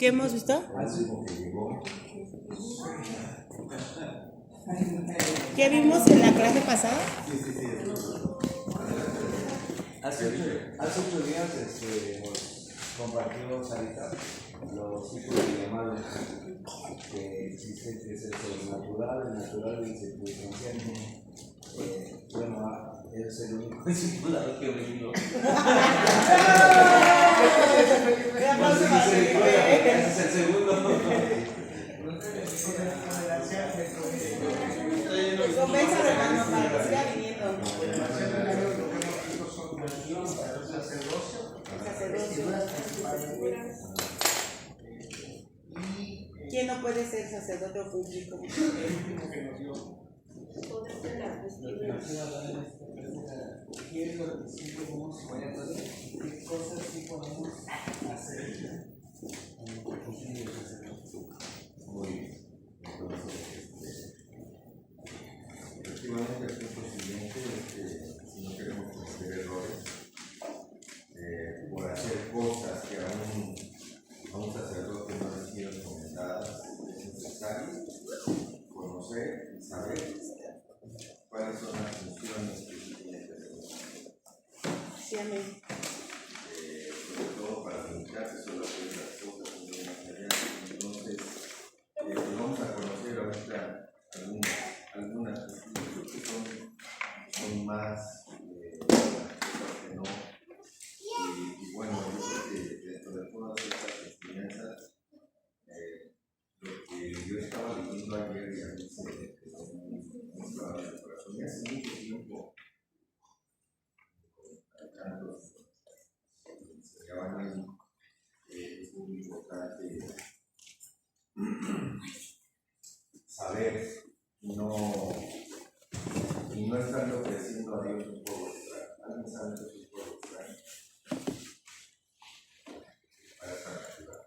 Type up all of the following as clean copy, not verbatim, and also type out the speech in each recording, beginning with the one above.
¿Qué hemos visto? ¿Qué vimos en la clase pasada? Hace 8 días compartió Sarita los tipos de llamados que existen, que es el sobrenatural, el natural y el circunstancial. Bueno, es el único discipulado que he venido. Ese es el segundo. Convenza, hermano, para que siga viniendo. ¿Quién no puede ser sacerdote o público? ¿Qué cosas sí podemos hacer? Muy bien. Entonces, efectivamente, el punto siguiente es que si no queremos cometer errores por hacer cosas que a un sacerdote no les quieren comentadas, es necesario conocer y saber cuáles son las funciones que se tienen que hacer. Sí, amén. Sobre todo para limpiarse solo hacer las cosas que no más allá. Entonces, vamos a conocer ahorita algunas cuestiones que son más que no. Y bueno, yo creo que dentro de todas estas enseñanzas, lo que yo estaba leyendo ayer y a mí se quedó muy claro en el corazón, y hace mucho tiempo, tantos enseñaban ahí, es muy importante saber y no estarle ofreciendo a Dios un poco extraño. ¿Alguien sabe que es un poco extraño? Para estar ayudando.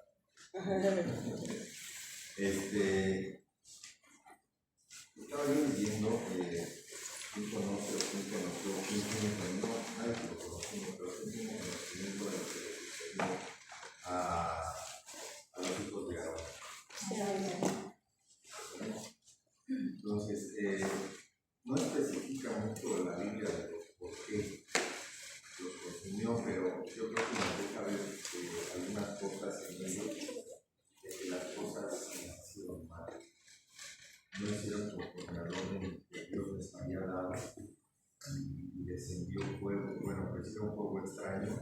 Estaba yo leyendo quién conoce o quién conoció, quién tiene nadie lo conocimos, pero quién tiene conocimiento de lo que le sucedió a los hijos de Aarón. Entonces, no especifica mucho la Biblia de por qué los consumió, pero yo creo que nos deja ver algunas cosas en ellos, de que las cosas hicieron mal, no hicieron conforme al orden que Dios les había dado y descendió fuego, bueno, pues era un fuego extraño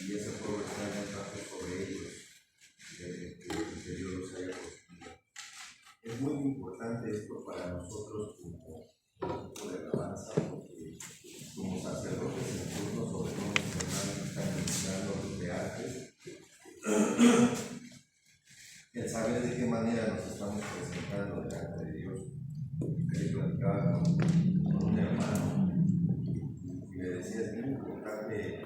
y ese fuego extraño trajo sobre ellos que Dios los haya consumido. Es muy importante esto para nosotros como equipo de alabanza, porque como sacerdotes en turno, sobre todo mis hermanos que están ministrando los de arte, el saber de qué manera nos estamos presentando delante de Dios. Yo platicaba con un hermano y le decía, es muy importante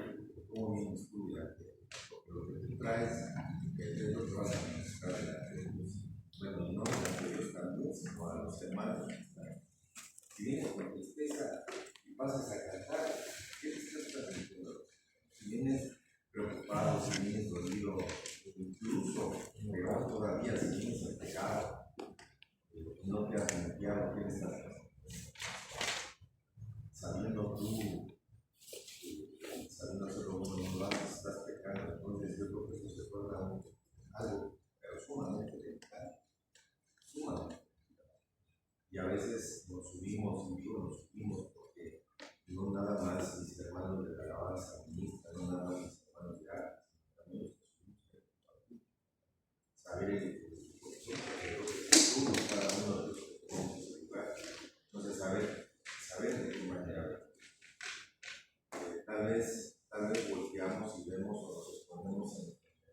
cómo vienes tú delante de Dios, porque lo que tú traes es lo que vas a ministrar delante de Dios. Bueno, no delante de Dios también, sino a los hermanos que están. Si vienes con tristeza y pasas a cantar, ¿qué te estás transmitiendo? Si vienes preocupado, si vienes dolido, incluso peor todavía, si vienes en pecado, no te has limpiado, ¿qué le estás haciendo? Sabiendo hacerlo uno, no lo haces, estás pecando. Entonces, yo creo que eso se torna algo, pero sumamente delicado. Sumamente. Y a veces nos subimos, y digo nos subimos porque no nada más mis hermanos de la alabanza ministran, no nada más mis hermanos de arte, también los que subimos saber cada uno de los que tenemos en ese lugar. Entonces, saber de qué manera. Tal vez volteamos y vemos o nos exponemos en el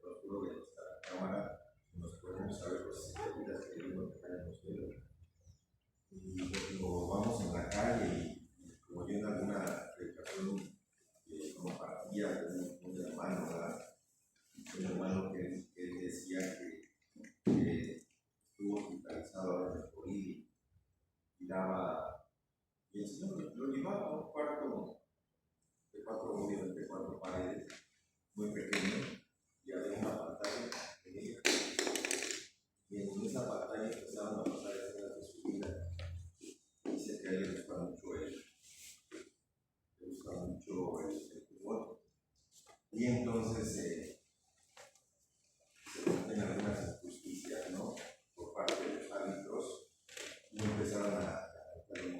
oscuro de nuestra cámara y nos ponemos a ver cosas perdidas que Dios no tenemos que. Y cuando vamos en la calle y como yo en alguna predicación compartía con un hermano, ¿verdad? Un hermano que él decía que estuvo hospitalizado ahora en el COVID y el Señor lo llevaba a un cuarto de 4 paredes, muy pequeño, y había una pantalla en ella. esa batalla empezaron a pasar escenas de su vida. Dice que a él le gusta mucho el fútbol. Y entonces se cometen algunas injusticias, ¿no? Por parte de los árbitros y empezaron a hacer un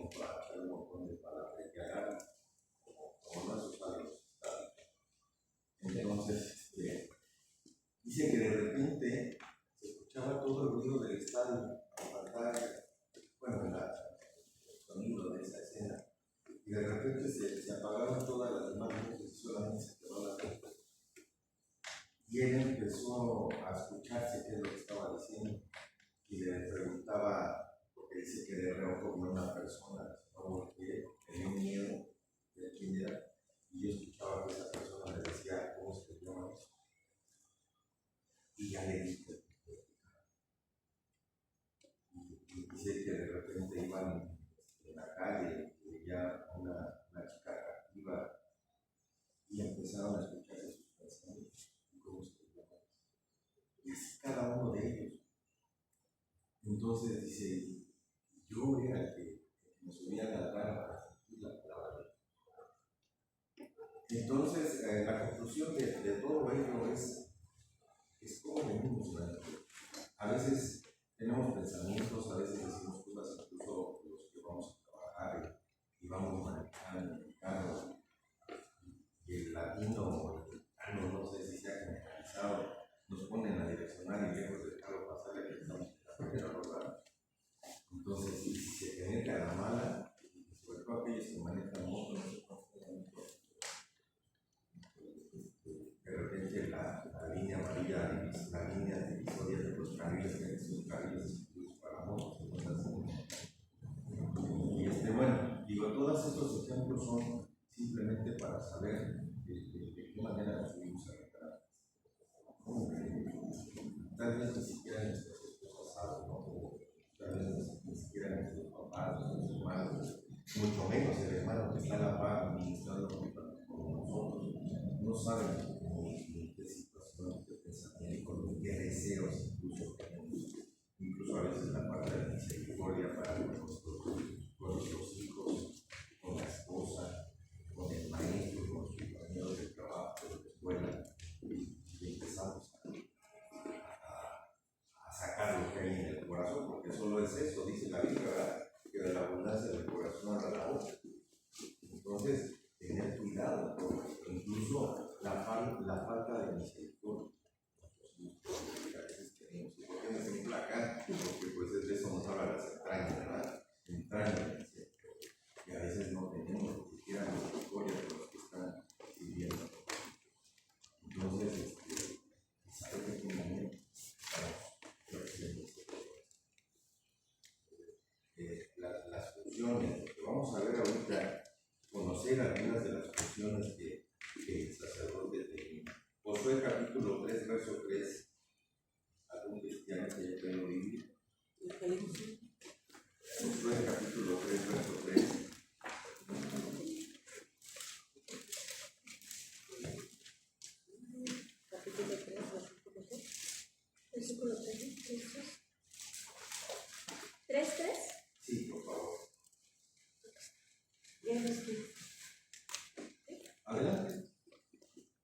montón de palabras que agarran como no esos árbitros. Entonces, dice que de repente se escuchaba todo el ruido del estadio, la pantalla, bueno, el sonido de esa escena. Y de repente se apagaron todas las demás luces y solamente se quedó la luz. Y él empezó a escucharse qué es lo que estaba diciendo. Y le preguntaba, porque dice que de reojo vio una persona, porque tenía miedo de quién era. Y yo escuchaba que esa persona le decía, ¿cómo se llama eso? Y ya le dije. Y dice que de repente iban en la calle y veía una chica atractiva y empezaron a escucharse sus pensamientos. ¿Cómo se llama eso? Y así cada uno de ellos. Entonces dice, yo era el que me subía a cantar para sentir la palabra. Entonces, la conclusión de todo ello es cómo venimos, ¿verdad? A veces tenemos pensamientos, a veces decimos cosas, incluso los que vamos a trabajar y vamos manejando en el carro. Y el latino o el mexicano, no sé si se ha generalizado, nos ponen a direccionar y lejos del carro pasar que estamos en la primera rueda. Entonces, si se genera la mala, sobre todo aquellos que manejan moto, no se confundan mucho. De repente la línea amarilla, la línea divisoria de los carriles, que son carriles exclusivos para motos, y bueno, digo, todos estos ejemplos son simplemente para saber de qué manera nos subimos a reparar. Tal vez ni siquiera nuestros esposos saben, ¿no? Tal vez ni siquiera nuestros papás, nuestros hermanos, mucho menos el hermano que está a la par administrando con nosotros, no saben ni qué situación, qué pensamiento, ni qué deseos incluso tenemos. Incluso a veces la falta de misericordia para con nuestros hijos, con la esposa, con el maestro, con los compañeros de trabajo, de la escuela, y empezamos a sacar lo que hay en el corazón, porque solo es eso, dice la Biblia, ¿verdad? Que de la abundancia del corazón habla la boca. Entonces, tener cuidado, porque incluso la falta de misericordia. A veces tenemos, ¿y por qué me siento acá? Porque pues de eso nos habla las entrañas, ¿verdad? Entrañas, y a veces no tenemos ni siquiera misericordia por los que están viviendo. Entonces, saber en qué momento estamos haciendo las funciones, porque vamos a ver ahorita, conocer algunas de las funciones que el sacerdote tenía. Josué capítulo 3, verso 3. ¿Algún cristiano que haya podido vivir? Josué capítulo 3, verso 3. Capítulo 3, versículo 3. 3:3. Sí, por favor. Adelante.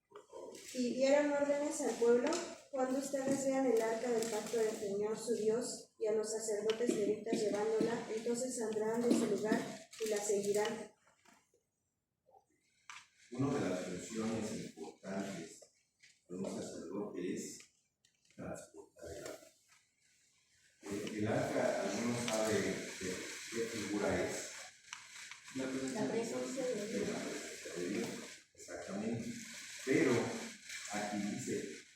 Por favor. Y dieron órdenes al pueblo: cuando ustedes vean el arca del pacto del Señor su Dios y a los sacerdotes levitas llevándola, entonces saldrán de su lugar y la seguirán. Una de las funciones importantes de un sacerdote es transportar el arca. El arca, algunos saben de qué figura es. La presencia de Dios. La presencia de Dios, exactamente. Pero aquí dice,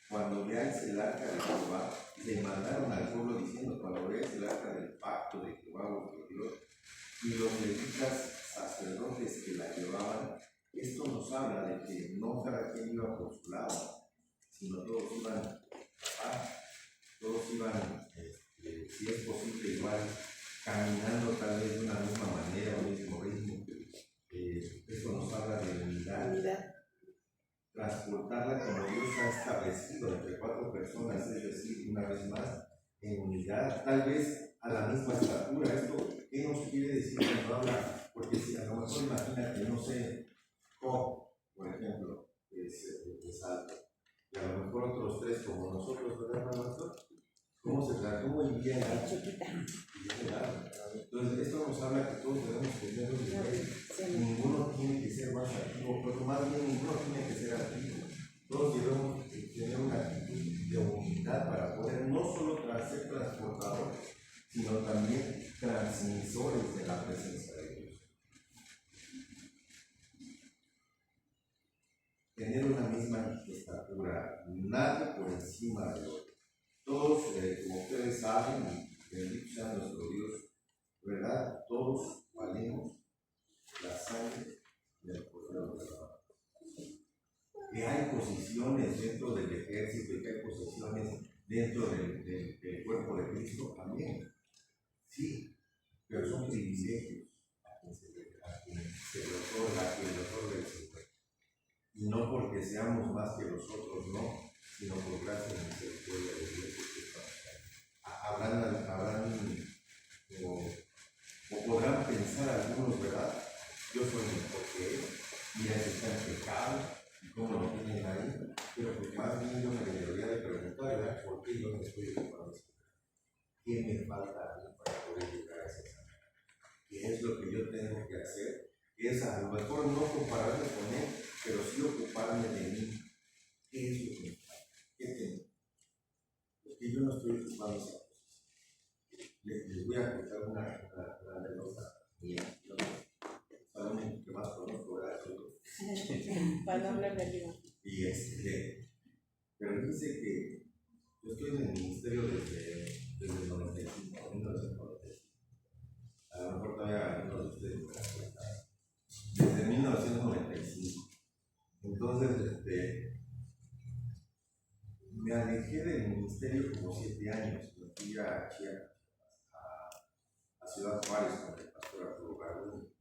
cuando veáis el arca de Jehová, le mandaron al pueblo diciendo, cuando veáis el arca del pacto de Jehová vuestro Dios, y los levitas sacerdotes que la llevaban, esto nos habla de que no cada quien iba por su lado, sino todos iban a paz, todos iban, si es posible, igual, caminando tal vez de una misma manera, un mismo ritmo. Esto nos habla de unidad. Transportarla como Dios ha establecido entre 4 personas, es decir, una vez más, en unidad, tal vez a la misma estatura. ¿Esto qué nos quiere decir cuando habla? Porque si a lo mejor imagínate, no sé, Job, por ejemplo, que es alto, y a lo mejor otros tres como nosotros, ¿verdad, pastor? ¿Cómo iría la chiquita? Entonces, esto nos habla que todos debemos tener un nivel. Ninguno tiene que ser más activo, pero más bien ninguno tiene que ser activo. Todos debemos tener una actitud de humildad para poder no solo ser transportadores, sino también transmisores de la presencia de Dios. Tener una misma estatura, nadie por encima de otro. Todos, como ustedes saben, bendito sea nuestro Dios, ¿verdad? Todos valemos la sangre del Cordero de la. Que hay posiciones dentro del ejército y que hay posiciones dentro del cuerpo de Cristo también. Sí, pero son privilegios a quien se le otorga el Señor. Y no porque seamos más que los otros, no, sino por gracia y misericordia de Dios. Habrán o podrán pensar algunos, ¿verdad? Yo soy mejor que él, mira si está en pecado, y cómo lo tienen ahí, pero pues más bien yo me debería de preguntar, ¿verdad? ¿Por qué yo me estoy ocupando de eso? ¿Qué me falta a mí para poder llegar a esa santa? ¿Qué es lo que yo tengo que hacer? Es a lo mejor no compararme con él, pero sí ocuparme de mí. ¿Qué es lo que me falta? ¿Qué tengo? Porque yo no estoy ocupando esa posición. Les voy a contar una anécdota mía. Saben que más conozco, ¿verdad? Para no hablar de arriba. Y pero dice que yo estoy en el ministerio desde el 95, 1995. A lo mejor todavía algunos de ustedes me dan cuenta. Desde 1995. Entonces, me alejé del ministerio como 7 años. Me fui a Chiapas, a Ciudad Juárez, con el pastor Arturo Garú.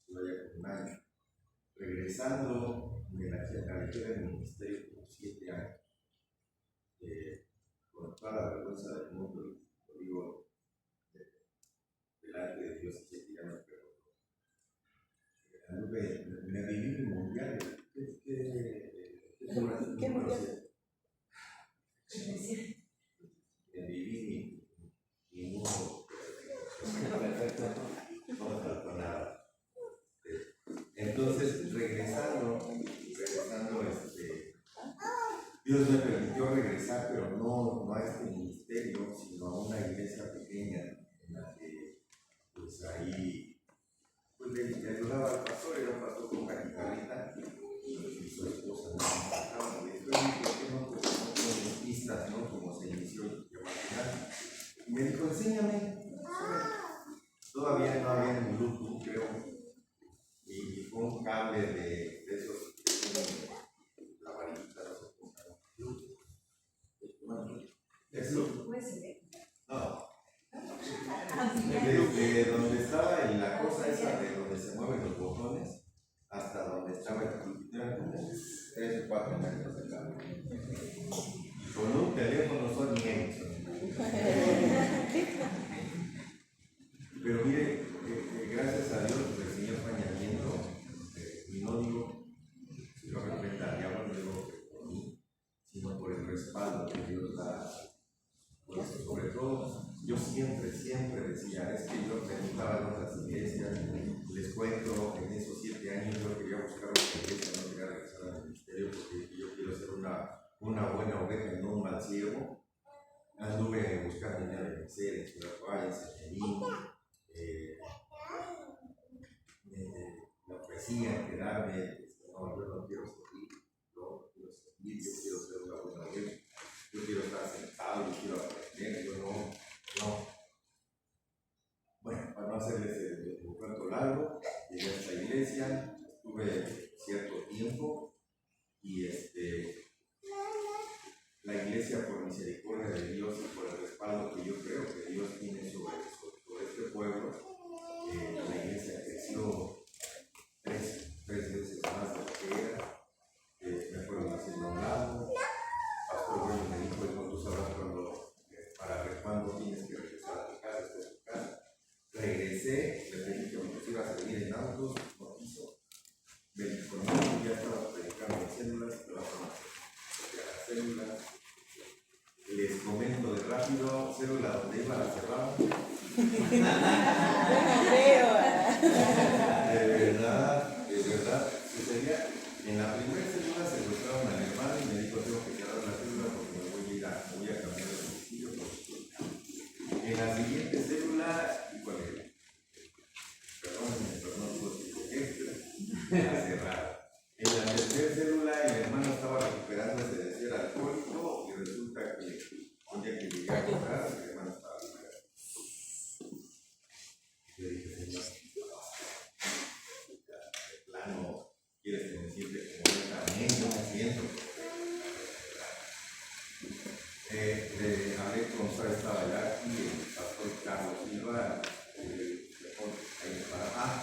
Estuve allá como 1 año. Regresando, me alejé del ministerio como 7 años. Con toda la vergüenza del mundo, lo digo delante de Dios, que ya me perdonó. Me viví el mundial. ¿Qué mundial? Me viví mi mundo. No me faltó nada. Entonces, regresando, Dios me permitió regresar, pero no a este ministerio, sino a una iglesia pequeña en la que, pues ahí, pues le ayudaba al pastor, era un pastor con guitarrita y su esposa no me pasaba. Y después me dijo, ¿por qué no pones pistas, no? Como se inició el final. Y me dijo, enséñame. Todavía no había ni Bluetooth, creo. Y fue un cable de esos que tienen la varita, no sé cómo se llama. ¿Eso? No. Desde donde estaba la cosa esa de donde se mueven los botones hasta donde estaba el púlpito, eran como 3 o 4 metros de cable. Con un teléfono son Ericsson. Pero mire, gracias a Dios el Señor fue añadiendo, y no digo, si lo representa al diablo, no digo por mí, sino por el respaldo que Dios da. Pues, sobre todo, yo siempre decía, es que yo preguntaba en otras iglesias, les cuento, en esos 7 años yo quería buscar una iglesia, no quería regresar al ministerio porque yo quiero ser una buena oveja y no un mal siervo. Anduve buscando dinero en Excel, en Ciudad Juárez, en Tenín, me ofrecían quedarme, no, yo no quiero servir, yo quiero ser una buena oveja. Yo quiero estar sentado, yo quiero aprender, yo no. Bueno, para no hacerles un cuento largo, llegué a esta iglesia, estuve cierto tiempo y la iglesia, por misericordia de Dios y por el respaldo que yo creo que Dios tiene sobre este pueblo, la iglesia creció 3 veces más de lo que era, me fueron haciendo a un lado. Pastor Bueno me dijo, tú sabrás cuando cuándo tienes que regresar a tu casa, esta es tu casa. Regresé, le pedí que me pusiera a servir en autos, no quiso. Vení conmigo, ya estaba predicando en células, te vas a hacer las células. Les comento de rápido, célula donde iba la cerrada. De verdad, sucedía. En la primera célula se encontraron a mi hermano y me dijo: tengo que cerrar la célula porque me voy a cambiar de domicilio. En la siguiente célula, híjole, perdónenme, pero no puedo decir la cerrada. En la tercera célula, el hermano estaba recuperándose de ser alcohólico y resulta que un día que llegué a comprar, el hermano estaba recuperado. Le dije: Señor, de plano, quieres que me siente como yo también, yo me siento. Hablé con Sara, estaba allá aquí, el pastor Carlos Silva,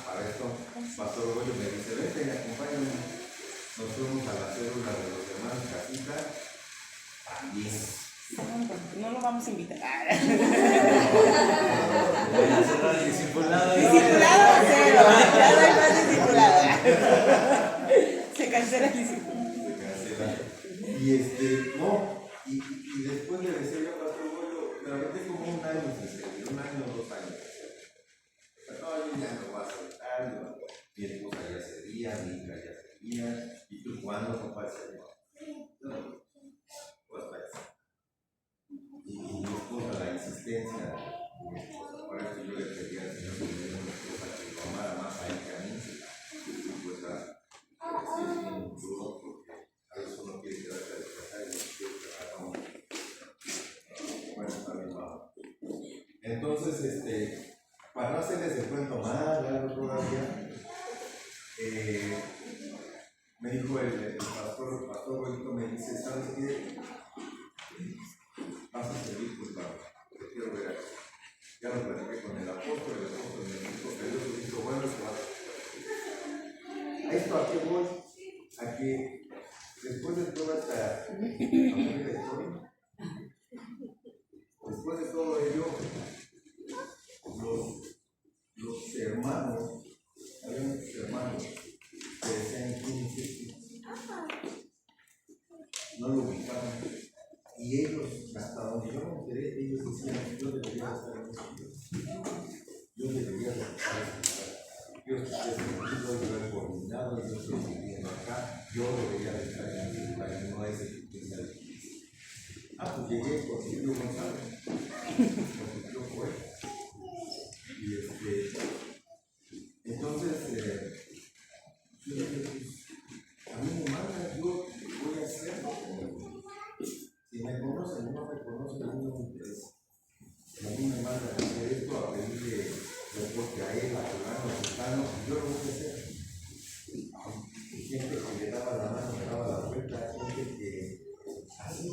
para esto, Pastor Goyo me dice: vete, acompáñame. Nos fuimos a la célula de los hermanos Casita, también. No lo vamos a invitar. Discipulado cero. Ya no hay más discipulado. Se cancela el discipulado. Se cancela. Y después le decía yo a Pastor Goyo, me aventé como un año sin servir, 1 año o 2 años. No, yo ya no voy a soltar, mi esposa ya servía, mi hija ya servía, y tú cuándo no vas a servir. No, pues y mi esposa, la insistencia de mi esposa, por eso yo le pedí al Señor que me diera una esposa que lo amara más a él que a mí, y pues sí es bien duro, porque a veces uno quiere quedarse a descansar y no quiere trabajar con uno. Bueno, está bien, vamos. Entonces, para no hacerles el cuento más largo todavía, me dijo el pastor Goyito, me dice: ¿sabes qué? Vas a servir, pues te quiero ver aquí. Ya lo platiqué con el apóstol me dijo que Dios me dijo: bueno, se va a esto. ¿A qué voy? A que después de toda esta historia, después de todo ello, los hermanos, había muchos hermanos que decían: ¿quién es este? No lo ubicaban. Y ellos, hasta donde yo me enteré, ellos decían: yo debería estar en este lugar. Yo debería estar en este lugar. Yo estoy sentido, yo he coordinado, yo estoy viviendo acá. Yo debería estar en este lugar y no es el que piensa de ti. Pues llegué con Silvio González, con su tío fue. Y entonces, yo dije: pues, a mí me manda, yo voy a hacerlo. Si me conocen o no me conocen, a mí no me interesa. A mí me mandan a hacer esto, a pedirle reporte a él, a fulano, a sultano, yo lo voy a hacer. Y gente que le daba la mano, me daba la vuelta, gente que así,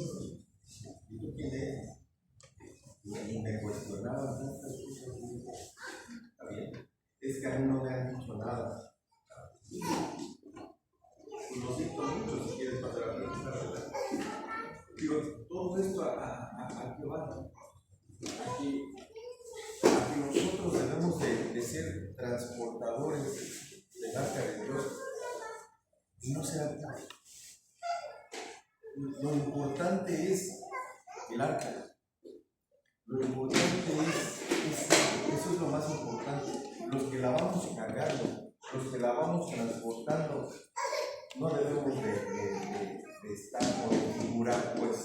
¿y tú quién eres? Y me cuestionaban tantas cosas. ¿Está bien? Es que a mí no me han dicho nada. Lo siento mucho, si quieres pasar a preguntar, ¿verdad? Digo, todo esto ¿a qué va? A que nosotros debemos de ser transportadores del arca de Dios y no ser arca. Lo importante es el arca. Lo importante eso es lo más importante. Los que la vamos cargando, los que la vamos transportando, no debemos de estar o de figurar, pues,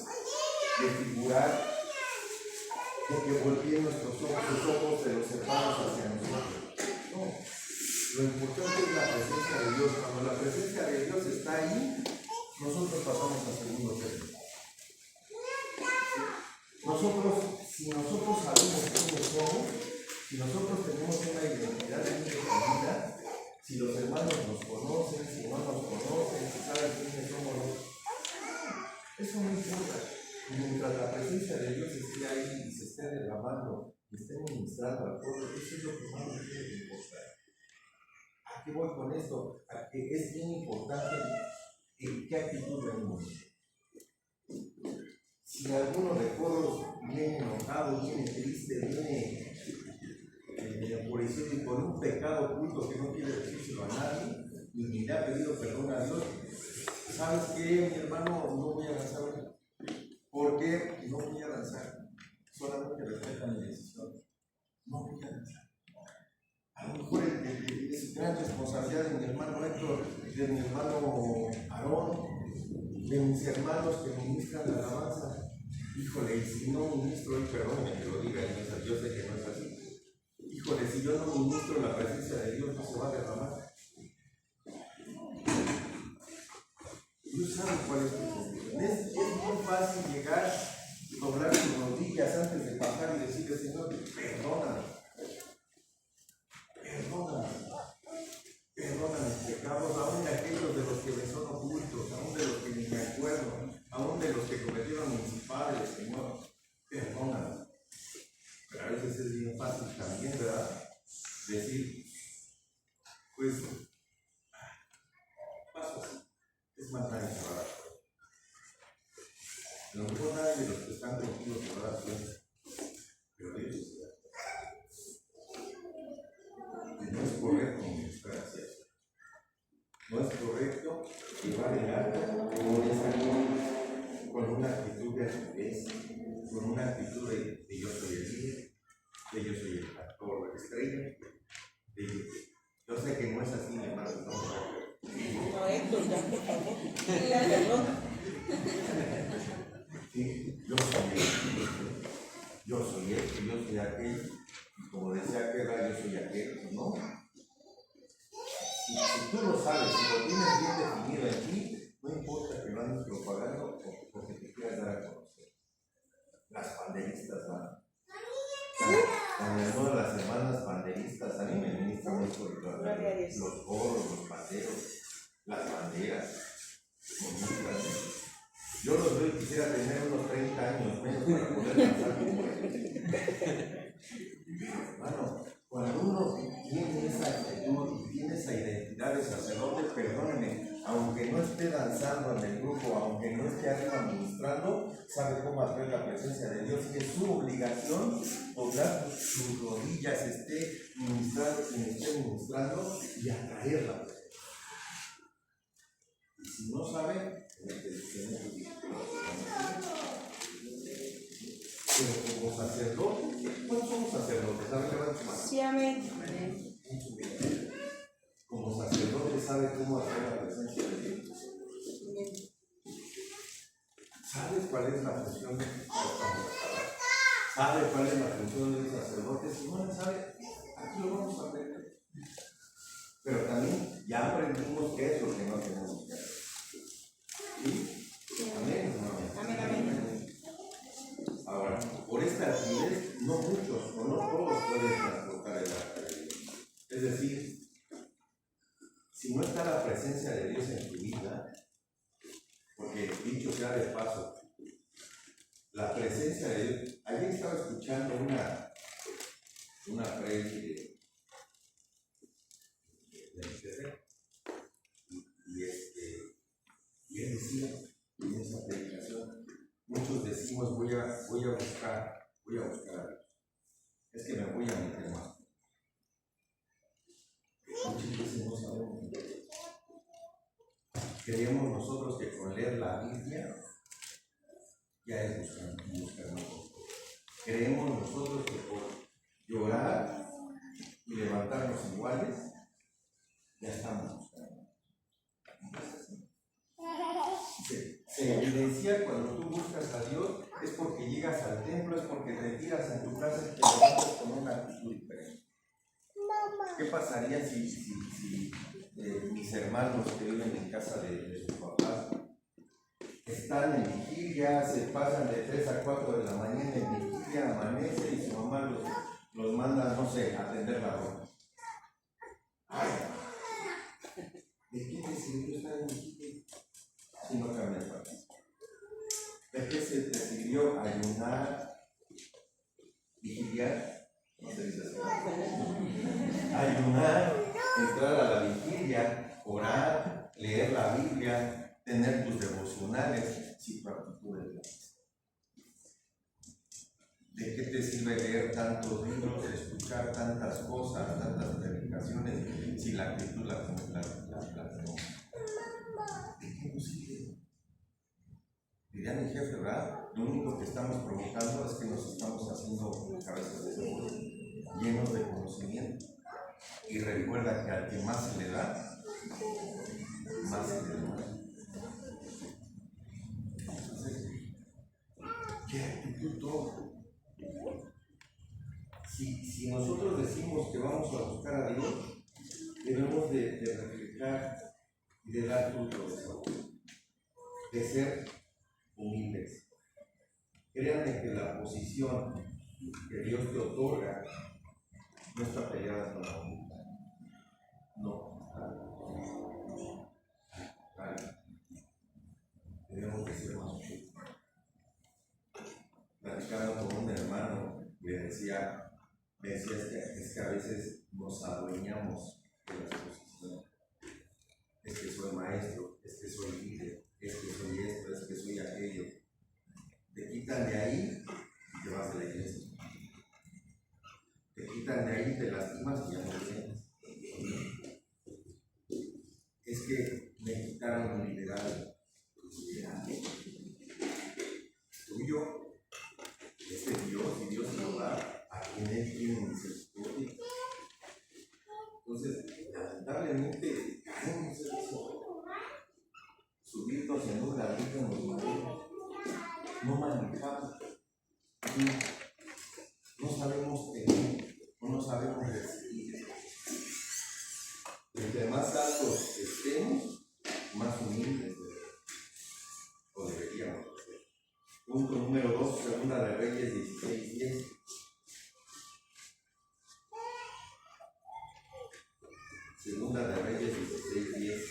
de que volvieron los ojos de los hermanos hacia nosotros. No, lo importante es la presencia de Dios. Cuando la presencia de Dios está ahí, nosotros pasamos a segundo término. Si nosotros sabemos quiénes somos, si nosotros tenemos una identidad bien definida, si los hermanos nos conocen, si no nos conocen, si saben quiénes somos, eso no importa. Mientras la presencia de Dios esté ahí y se esté derramando y esté ministrando al pueblo, eso es lo que más nos tiene que importar. ¿A qué voy con esto? A que es bien importante en qué actitud venimos. si alguno de todos viene enojado, viene triste, viene enfurecido y por un pecado oculto que no quiere decírselo a nadie, y ni le ha pedido perdón a Dios, ¿sabes qué, mi hermano? No voy a lanzar hoy. ¿Por qué? No voy a lanzar. Solamente respeta mi decisión. No voy a lanzar. A lo mejor es gran responsabilidad de mi hermano Héctor, de mi hermano Aarón, de mis hermanos que ministran la alabanza. Híjole, y si no ministro, y perdónenme que lo diga, yo sé que no es así. Híjole, si yo no ministro, la presencia de Dios no se va a derramar. Dios sabe cuál es tu sentido. Es muy fácil llegar, doblar tus rodillas antes de pasar y decirle, Señor, perdóname. Perdona mis pecados, aún de aquellos de los que me son ocultos, aún de los que ni me acuerdo, aún de los que cometieron mis padres, Señor, perdóname. Pero a veces es bien fácil también, ¿verdad? Decir, pues, paso así. Es más, nadie se va a dar cuenta. A lo mejor nadie de los que están contigo se va a dar cuenta, pero Dios se da cuenta. Y no es correcto ministrar hacia eso. No es correcto llevar el arca con una actitud de altivez, con una actitud de yo soy el líder, de yo soy el pastor estrella, de yo sé que no es así, mi hermano, No, Héctor, ya, por favor. Sí, yo soy esto, yo soy aquel, y como decía aquel, yo soy aquel, ¿no? Si tú lo sabes, si lo tienes bien definido en ti, no importa que lo andes propagando o porque te quieras dar a conocer. Las panderistas van. Todas las hermanas panderistas, a mí me ministran mucho los gorros, los panderos, las banderas. Yo los veo y quisiera tener unos 30 años menos para poder lanzar como ellos. Hermano, cuando uno tiene esa actitud y tiene esa identidad de sacerdote, perdónenme, aunque no esté danzando en el grupo, aunque no esté arriba administrando, sabe cómo atraer la presencia de Dios y es su obligación doblar sus rodillas, esté ministrando quien esté ministrando y atraerla. Y si no sabe, pero como sacerdote, ¿cuántos somos sacerdotes? A ver, levanta tu mano. Sí, amén. Como sacerdote, ¿sabe cómo atraer la presencia de Dios? ¿Sabes cuál es la función de ¿Sabe cuál es la función del sacerdote? Si no la sabe, aquí lo vamos a aprender. Pero también ya aprendimos qué es lo que no tenemos que hacer. ¿Sí? Amén. Amén, amén. Ahora, por esta actividad, no muchos o no todos pueden transportar el arca de Dios. Es decir, si no está la presencia de Dios en tu vida, porque dicho sea de paso, la presencia de Dios, ayer estaba escuchando una predica de Internet y él decía en esa predicación, muchos decimos voy a buscar a Dios, es que me voy a meter más. Muchas veces no sabemos. Creemos nosotros que con leer la Biblia ya es buscar más. Creemos nosotros que por llorar y levantarnos iguales ya estamos buscando. Se evidencia cuando tú buscas a Dios es porque llegas al templo, es porque te tiras en tu casa y te levantas con una actitud diferente. ¿Qué pasaría si mis hermanos que viven en casa de sus papás están en vigilia, se pasan de 3 a 4 de la mañana en vigilia, amanece y su mamá los manda, no sé, a tender la ropa? ¿De qué te sirvió estar en vigilia si no cambia el país? ¿De qué se te sirvió ayunar, vigiliar? No se dice así. Ayunar, entrar a la vigilia, orar, leer la Biblia, tener tus devocionales, si practico de Dios. te sirve leer tantos libros, escuchar tantas cosas, tantas predicaciones, si la actitud la no? ¿De qué nos sirve? Diría mi jefe, ¿verdad? Lo único que estamos provocando es que nos estamos haciendo cabezas de cebolla, llenos de conocimiento. Y recuerda que al que más se le da, más se le da. Entonces, ¿qué actitud todo? Si nosotros decimos que vamos a buscar a Dios, debemos de reflejar y de dar fruto de eso, de ser humildes. Créanme que la posición que Dios te otorga no está peleada con la humildad. No. Debemos de ser más humildes. Platicaba con un hermano y me decía es que a veces nos adueñamos de las posiciones. Es que soy maestro, es que soy líder, es que soy esto, es que soy aquello. Te quitan de ahí y te vas de la iglesia. Te quitan de ahí, te lastimas y ya no vienes. Es que me quitaron mi liderazgo. Tuyo, es de Dios y Dios se lo da a quien Él tiene misericordia. Entonces, lamentablemente, caemos en eso. Subirnos en un ladrillo nos manejamos. No manejamos. No sabemos tener, no sabemos recibir. Entre más altos estemos, más humildes o deberíamos ser. Punto número 2, Segunda de Reyes 16:10. Segunda de Reyes 16:10.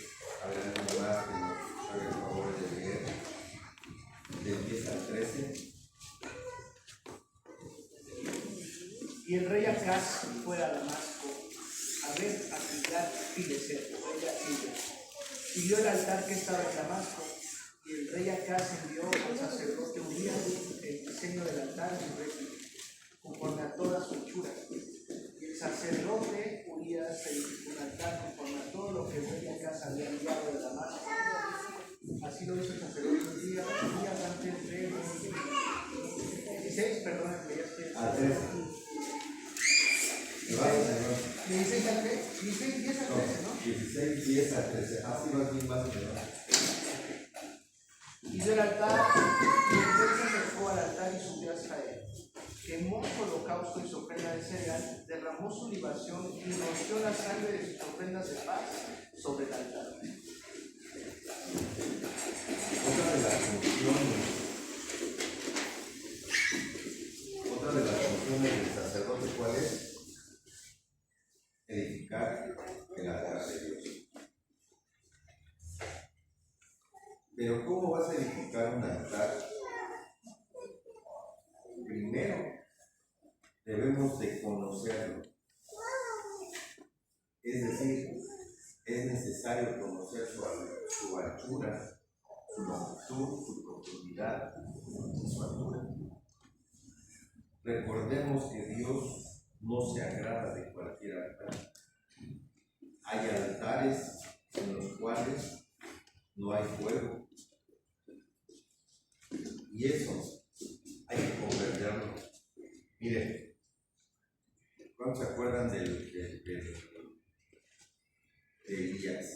Habrá alguien más que nos haga el favor de leer del 10 al 13. Y el rey Acaz fue a Damasco a ver a Tiglat-Pileser, rey asirio, y vio el altar que estaba en Damasco. Y el rey Acaz envió al sacerdote Urías el diseño del altar en réplica, conforme a toda su hechura. Y el sacerdote Urías edificó un altar conforme a todo lo que el rey Acaz había enviado de Damasco. Así lo hizo el sacerdote Urías antes de 16, perdón, que ya estoy. Al 13. De 16 al 13, 16, 10 al 13, ¿no? 16, 10 al 13. Así más bien más o menos. Hizo el altar, y el rey se acercó al altar y subió hasta él. Quemó su holocausto y su ofrenda de cereal, derramó su libación y roció la sangre de sus ofrendas de paz sobre el altar. Otra de las funciones del sacerdote, ¿cuál es? Edificar el altar de Dios. Pero ¿cómo vas a edificar un altar? Primero, debemos de conocerlo. Es decir, es necesario conocer su anchura, su longitud, su profundidad y su altura. Recordemos que Dios no se agrada de cualquier altar. Hay altares en los cuales no hay fuego. Y eso hay que comprenderlo. Miren, ¿cuántos se acuerdan de Elías?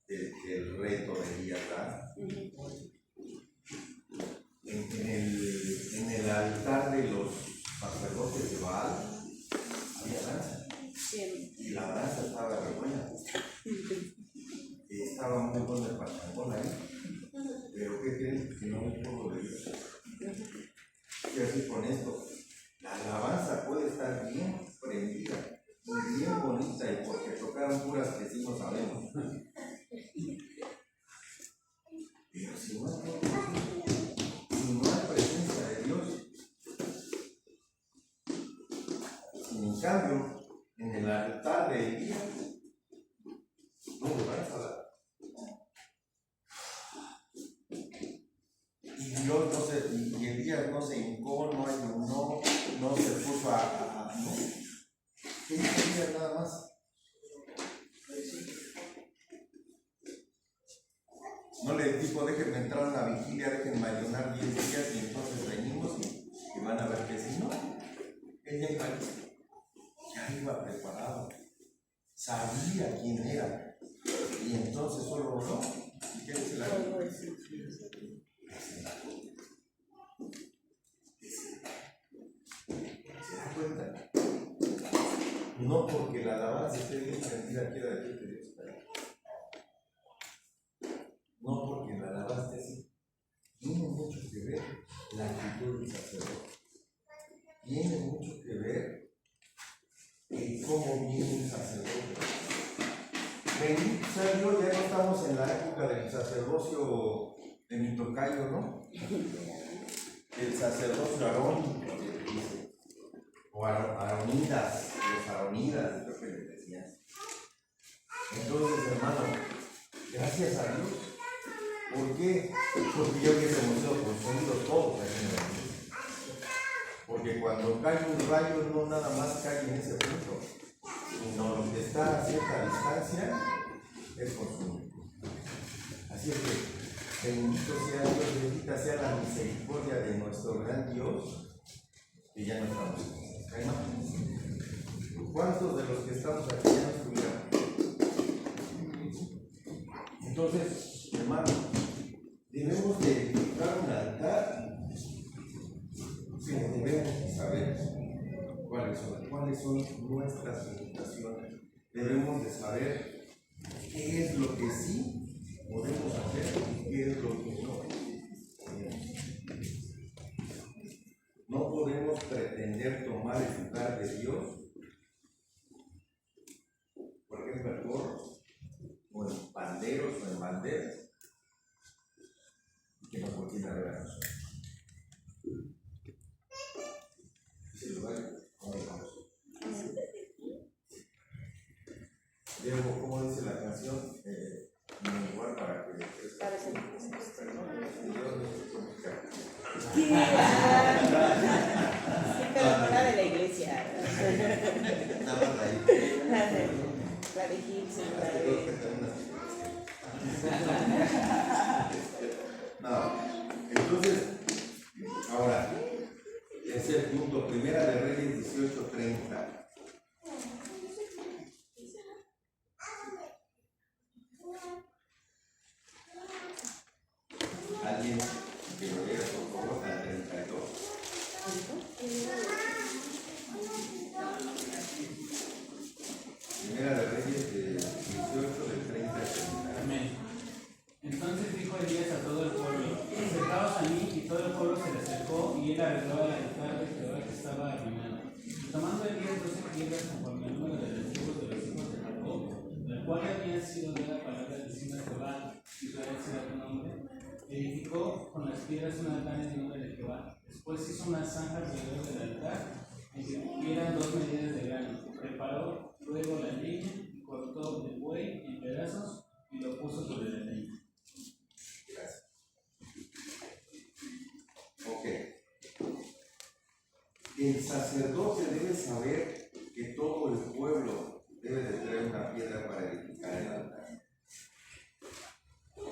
Del reto de Elías, ¿verdad? En el altar de los sacerdotes de Baal había danza. Y la danza estaba re buena. Estaba muy bueno el pachangón ahí. Pero ¿qué creen? Que no es todo de Dios. ¿Qué hacer con esto? La alabanza puede estar bien prendida y bien bonita, y porque tocaron puras que sí no sabemos. Pero si no hay presencia de Dios, en cambio, en el altar de Elías, no le van a dar. Y Dios no se, y Elías no se hincó, no ayunó, 15 días y entonces venimos y van a ver que si no, ella ya iba preparado, sabía quién era y entonces solo oró. ¿Y qué dice la Biblia? ¿Se da cuenta? No porque la alabanza esté bien sentida quiera decir que Dios está ahí. No porque la alabanza esté así. Tiene mucho que ver la actitud del sacerdote. Tiene mucho que ver en cómo viene un sacerdote. Bendito sea Dios, ya no estamos en la época del sacerdocio de mi tocayo, ¿no? El sacerdocio arónico, o aronidas, los aronidas, creo que les decían. Entonces, hermano, gracias a Dios. ¿Por qué? Porque yo hubiésemos sido consumidos todos aquí en la iglesia. Porque cuando cae un rayo, no nada más cae en ese punto, sino lo que está a cierta distancia es consumido. Así es que, bendito sea Dios, bendita sea la misericordia de nuestro gran Dios, que ya no estamos aquí. ¿Cuántos de los que estamos aquí ya no estuvieron? Entonces, hermano, debemos de edificar un altar, pero debemos saber cuáles son nuestras limitaciones. Debemos de saber qué es lo que sí podemos hacer y qué es lo que no. No podemos pretender tomar el lugar de Dios, por ejemplo, en coros, o en panderos o en banderas, que nos volteen a ver a nosotros. Ese lugar, ¿cómo lo vamos? Debo, ¿cómo dice la canción? Un lugar para que Para ser Sí, pero no la de la iglesia. nada más ahí. La de Gibson, la de... No, entonces, ahora, tercer punto, Primera de Reyes 18:30. Alguien que lo lea, por favor, al 32. Primera de Reyes de 18, del 30 al 30. Amén. Entonces dijo Elías a todo el pueblo: acercaos a mí, y todo el pueblo se le acercó, y él arregló el altar de Jehová que estaba arruinado. Y tomando Elías 12 piedras conforme al número de los hijos de Jacob, la cual había sido de la palabra diciendo a Jehová, Israel será tu nombre, edificó con las piedras un altar en el nombre de Jehová. Después hizo una zanja alrededor del altar, en que cupieran 2 medidas de grano. Preparó luego la leña, y cortó el buey en pedazos, y lo puso sobre la leña. Gracias. Ok. El sacerdote debe saber que todo el pueblo debe de traer una piedra para edificar el altar.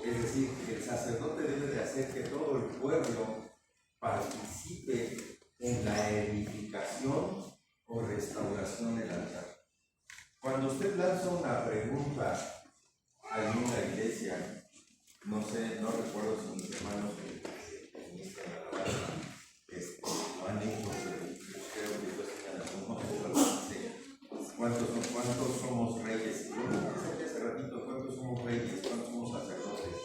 Es decir, el sacerdote debe de hacer que todo el pueblo participe en la edificación o restauración del altar. Cuando usted lanza una pregunta a una iglesia, no sé, no recuerdo si mis hermanos en esta alabanza lo han hecho, pero yo creo que ellos están haciendo ¿cuántos somos reyes? Yo lo dije hace ratito, ¿cuántos somos reyes? ¿Cuántos somos sacerdotes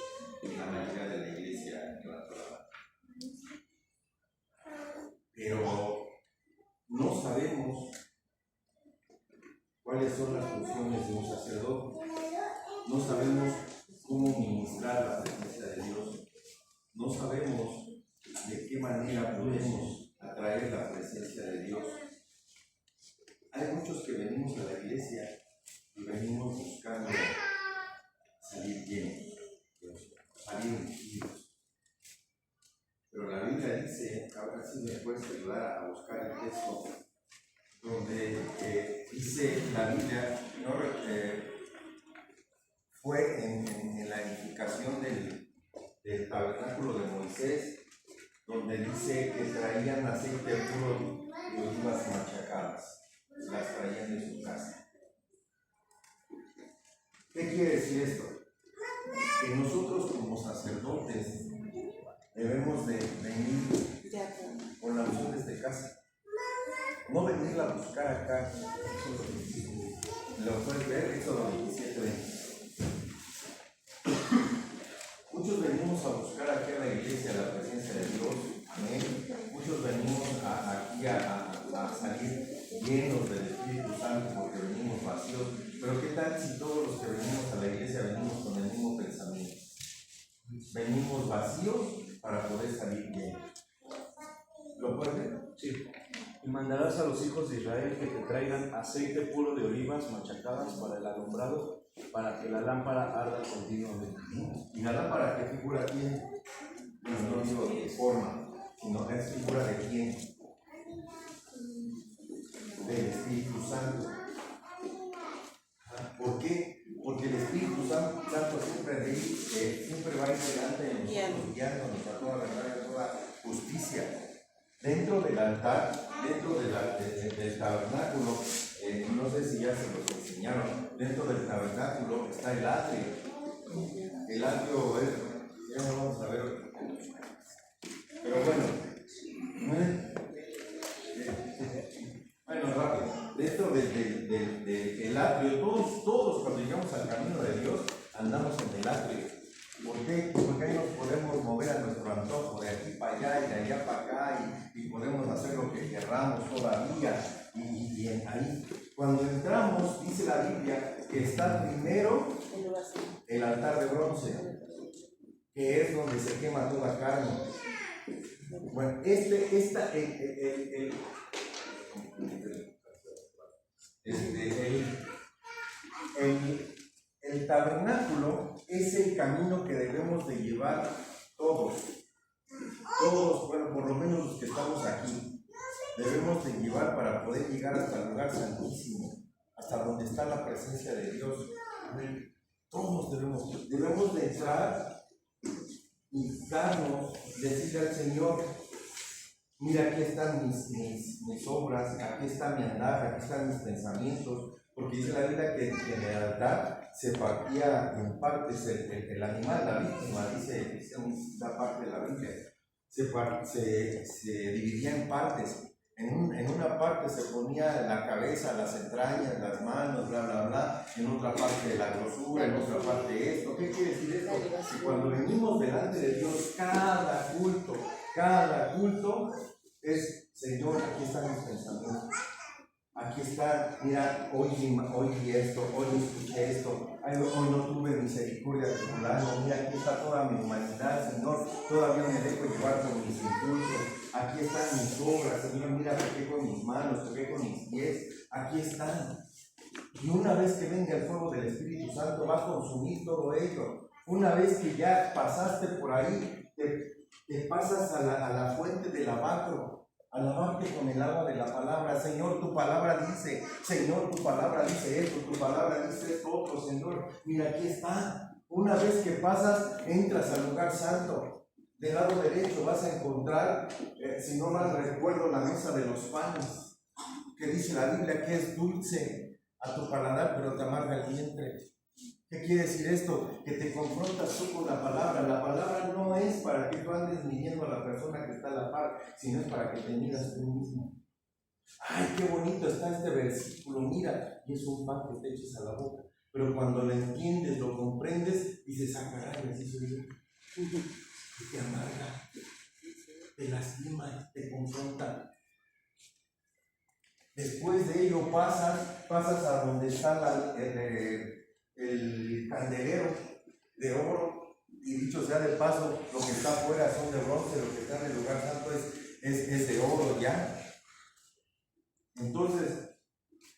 en la mayoría de la iglesia en la Torah? Pero no sabemos cuáles son las funciones de un sacerdote. No sabemos cómo ministrar la presencia de Dios. No sabemos de qué manera podemos atraer la presencia de Dios. Hay muchos que venimos a la iglesia y venimos buscando salir llenos, salir ungidos. Pero la Biblia dice, ahora sí me puedes ayudar a buscar el texto, donde dice la Biblia, fue en la edificación del tabernáculo de Moisés, donde dice que traían aceite puro de olivas machacadas, las traían de su casa. ¿Qué quiere decir esto? Que nosotros como sacerdotes debemos de venir con la unción desde casa, no venirla a buscar acá. Lo puedes ver, Éxodo 27:20. Muchos venimos a buscar aquí a la iglesia la presencia de Dios, amén. Muchos venimos aquí a salir llenos del Espíritu Santo porque venimos vacíos. Pero ¿qué tal si todos los que venimos a la iglesia venimos con el mismo pensamiento? Venimos vacíos para poder salir llenos. ¿Lo puedes ver? Sí. Y mandarás a los hijos de Israel que te traigan aceite puro de olivas machacadas para el alumbrado, para que la lámpara arda continuamente. ¿Y la lámpara qué figura tiene? No digo de forma, sino es figura de quién. Del Espíritu Santo. ¿Por qué? Porque el Espíritu Santo siempre va a ir delante de nosotros, guiándonos a toda verdad y a toda justicia. Dentro del altar, dentro del tabernáculo, no sé si ya se los enseñaron, dentro del tabernáculo está el atrio. El atrio es, ya lo vamos a ver, pero bueno, rápido. Dentro del atrio, todos cuando llegamos al camino de Dios, andamos en el atrio. ¿Por qué? Porque ahí nos podemos mover a nuestro antojo, de aquí para allá y de allá para acá, y podemos hacer lo que querramos todavía. Y ahí, cuando entramos, dice la Biblia que está primero el altar de bronce, que es donde se quema toda carne. Bueno, el tabernáculo es el camino que debemos de llevar todos, bueno, por lo menos los que estamos aquí, debemos de llevar para poder llegar hasta el lugar santísimo, hasta donde está la presencia de Dios. Todos debemos de entrar y darnos, decirle al Señor: mira, aquí están mis obras, aquí está mi andar, aquí están mis pensamientos. Porque dice la Biblia que en el altar se partía en partes el animal, la víctima, dice una parte de la Biblia, se dividía en partes. En una parte se ponía la cabeza, las entrañas, las manos, bla, bla, bla. En otra parte la grosura, en otra parte esto. ¿Qué quiere decir esto? Que cuando venimos delante de Dios, cada culto es: Señor, aquí están mis pensamientos. Aquí está, mira, hoy esto, hoy escuché esto, hoy no tuve misericordia de fulano, mira, aquí está toda mi humanidad, Señor, todavía me dejo llevar por mis impulsos, aquí están mis obras, Señor, mira, toqué con mis manos, toqué con mis pies, aquí están. Y una vez que venga el fuego del Espíritu Santo, va a consumir todo ello. Una vez que ya pasaste por ahí, te pasas a la fuente del lavacro. Alabarte con el agua de la palabra. Señor, tu palabra dice, Señor, tu palabra dice esto, tu palabra dice esto otro, Señor. Mira, aquí está. Una vez que pasas, entras al lugar santo. Del lado derecho vas a encontrar, si no mal recuerdo, la mesa de los panes, que dice la Biblia que es dulce a tu paladar, pero te amarga el vientre. ¿Qué quiere decir esto? Que te confrontas tú con la palabra. La palabra no es para que tú andes midiendo a la persona que está a la par, sino es para que te midas tú mismo. ¡Ay, qué bonito está este versículo! Mira, y es un pan que te eches a la boca. Pero cuando lo entiendes, lo comprendes, dices: ¡ah, caray, así soy yo! Y te amarga, te lastima, te confronta. Después de ello pasas a donde está el candelero de oro, y dicho sea de paso, lo que está afuera son de bronce, lo que está en el lugar santo es de oro ya. Entonces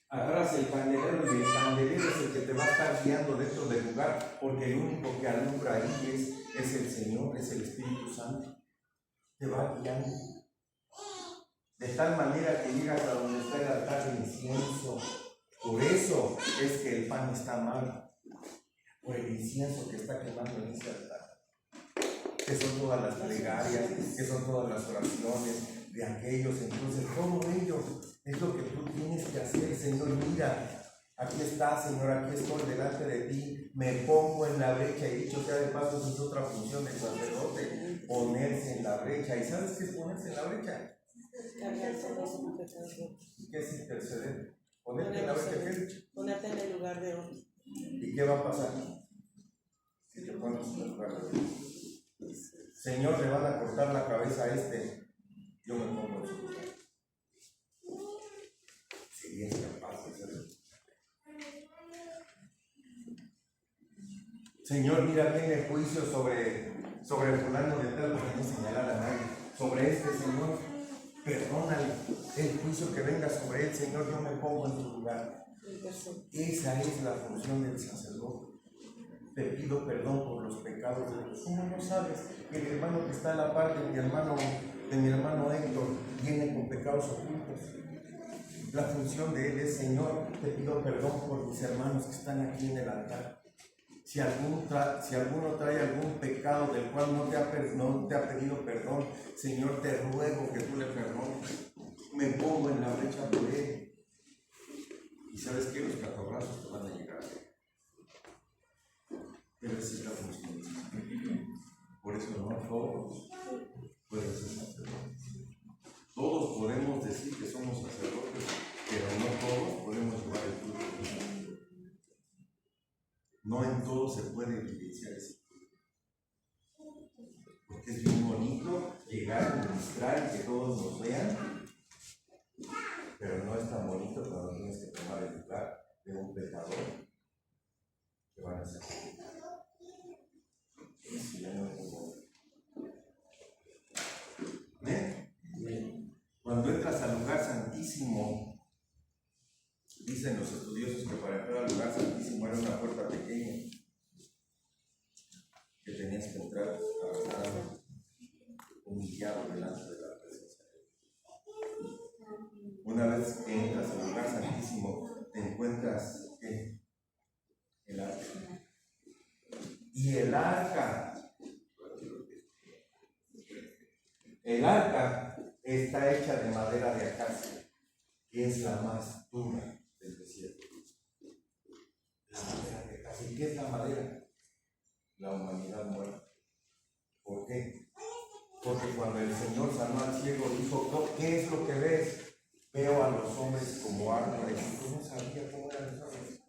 agarras el candelero, y el candelero es el que te va a estar guiando dentro del lugar, porque el único que alumbra ahí es el Señor, es el Espíritu Santo. Te va guiando de tal manera que llegas a donde está el altar de incienso. Por eso es que el pan está mal, por el incienso que está quemando en ese altar. que son todas las plegarias, que son todas las oraciones de aquellos. Entonces, todo ello es lo que tú tienes que hacer, Señor. Mira, aquí está, Señor, aquí estoy delante de ti, me pongo en la brecha, y dicho sea de paso, esa es otra función del sacerdote, ponerse en la brecha. ¿Y sabes qué es ponerse en la brecha? ¿Qué es interceder? Ponerte en la brecha, ¿qué? Ponerte en el lugar de otro. ¿Y qué va a pasar si te pones en el lugar de otro? Señor, le van a cortar la cabeza a este, yo me pongo en su lugar. Sería capaz de hacerlo. Señor, mira, viene juicio sobre fulano de tal, para no señalar a nadie. Sobre este, Señor, perdónale el juicio que venga sobre él, Señor, yo me pongo en su lugar. Esa es la función del sacerdote. Te pido perdón por los pecados de los. ¿Cómo no sabes que el hermano que está a la par de mi hermano Héctor viene con pecados ocultos? La función de él es, Señor, te pido perdón por mis hermanos que están aquí en el altar. Si alguno trae algún pecado del cual no te ha pedido perdón, Señor, te ruego que tú le perdones. Me pongo en la brecha por él. Y sabes que los catorrazos te van a llegar. Pero esa es la función. Por eso no todos pueden ser sacerdotes. Todos podemos decir que somos sacerdotes, pero no todos podemos llevar el culto. No en todo se puede evidenciar ese culto. Porque es bien bonito llegar a ministrar y que todos nos vean, pero no es tan bonito cuando tienes que tomar el lugar de un pecador que van a ser. Eso ya no es muy bueno. Cuando entras al lugar santísimo, dicen los estudiosos que para entrar al lugar santísimo era una puerta pequeña, que tenías que entrar arrastrado, humillado delante de la presencia de Dios. Una vez que entras al lugar santísimo, te encuentras ¿qué? El arca. Y el arca está hecha de madera de acacia, que es la más dura del desierto. La madera de acacia. ¿Y qué es la madera? La humanidad muerta. ¿Por qué? Porque cuando el Señor sanó al ciego, dijo, ¿qué es lo que ves? Veo a los hombres como árboles. Yo no sabía cómo eran los hombres.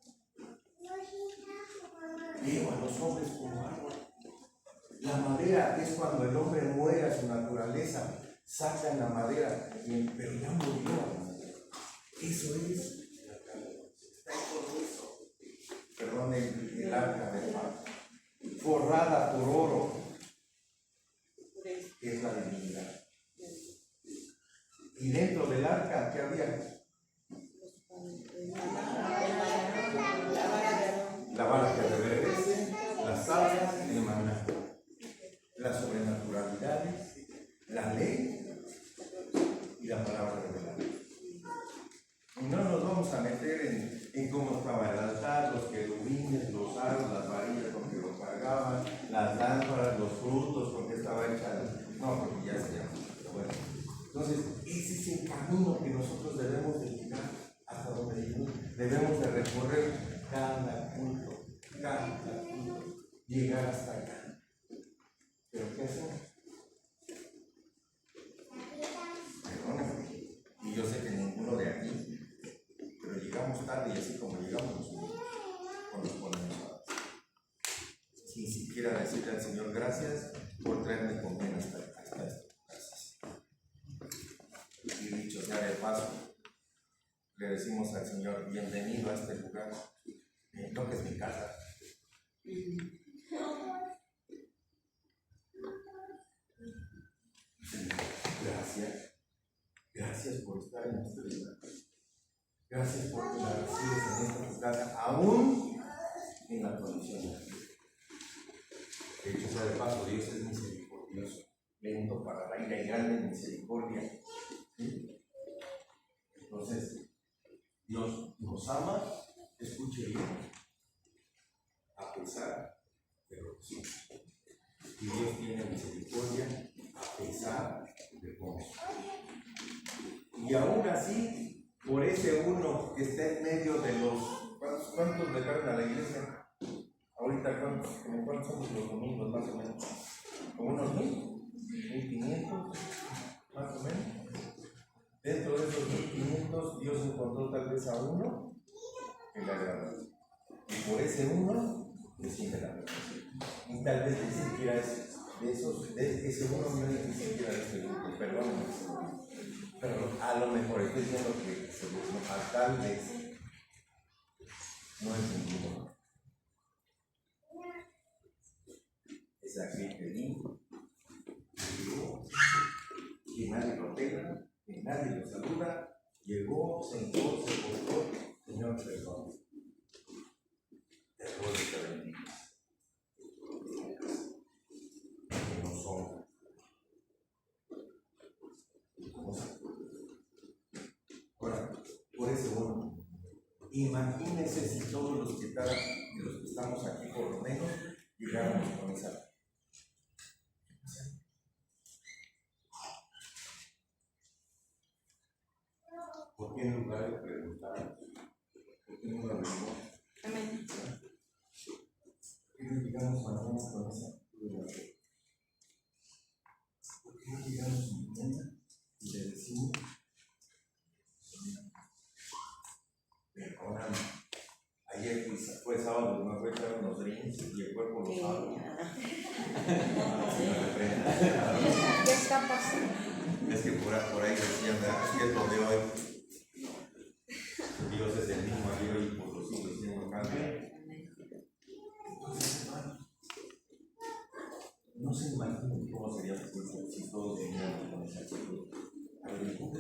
Veo a los hombres como árboles. La madera es cuando el hombre muere a su naturaleza. Sacan la madera, pero ya murió la madera. Eso es. Está en todo eso. Perdón, el arca del pacto. Forrada por oro. Es la divinidad. Y dentro del arca, ¿qué había? La vara que reverdece, las tablas de maná, las sobrenaturalidades, la ley y la palabra revelada. Y no nos vamos a meter en cómo estaba el altar, los querubines, los aros, las varillas con que lo cargaban, las lámparas, los frutos con que estaba hecha. No, porque ya se llama. Bueno, entonces, ese es el camino que nosotros debemos de llegar hasta donde lleguemos. Debemos de recorrer cada culto, llegar hasta acá. ¿Pero qué hacemos? Perdónenme, y yo sé que ninguno de aquí, pero llegamos tarde y así como llegamos nos ponemos a sin siquiera decirle al Señor gracias por traerme con bien hasta esto. Gracias. Y dicho sea de paso, le decimos al Señor bienvenido a este lugar, lo que es mi casa. Gracias por estar en este lugar. Gracias por que la recibes en esta tu casa, aún en la condición de la vida. De hecho, sea de paso, Dios es misericordioso, lento para la ira y grande en misericordia. ¿Sí? Entonces, Dios nos ama, escuche bien, a pesar de lo que somos. Y Dios tiene tiene misericordia a pesar de cómo. Y aún así, por ese uno que está en medio de los... ¿Cuántos dejaron a la iglesia? Ahorita, ¿cuántos somos los domingos más o menos? ¿Como unos 1,500 más o menos? Dentro de esos 1,500, Dios encontró tal vez a uno que le agradó. Y por ese uno, desciende la bendición. Y tal vez ni siquiera es de ese uno no es ni siquiera de ese grupo, perdón. Pero a lo mejor estoy diciendo que tal vez no es ninguno. Es aquel que dijo, que nadie lo pega, que nadie lo saluda, llegó, sentó, se portó, Señor, perdón. Errores que bendigas. Que no son. Ahora, por ese uno, imagínense si todos los que estamos aquí por lo menos llegáramos con esa. ¿Por qué en lugar de preguntar? ¿Por qué no lo hablamos? Amén. ¿Por qué no llegamos mañana con esa actitud de la fe? ¿Por qué no llegamos mañana y le decimos, perdóname? Ayer fue sábado, me fue a echar unos drinks y el cuerpo lo sabe. ¿Qué está pasando? Es que por ahí decían, es que es lo de hoy. Dios es el mismo ayer y por los siglos y no cambia. Entonces, hermanos, no se imaginen cómo sería si todos viviéramos con esa actitud. A ver, ¿cómo?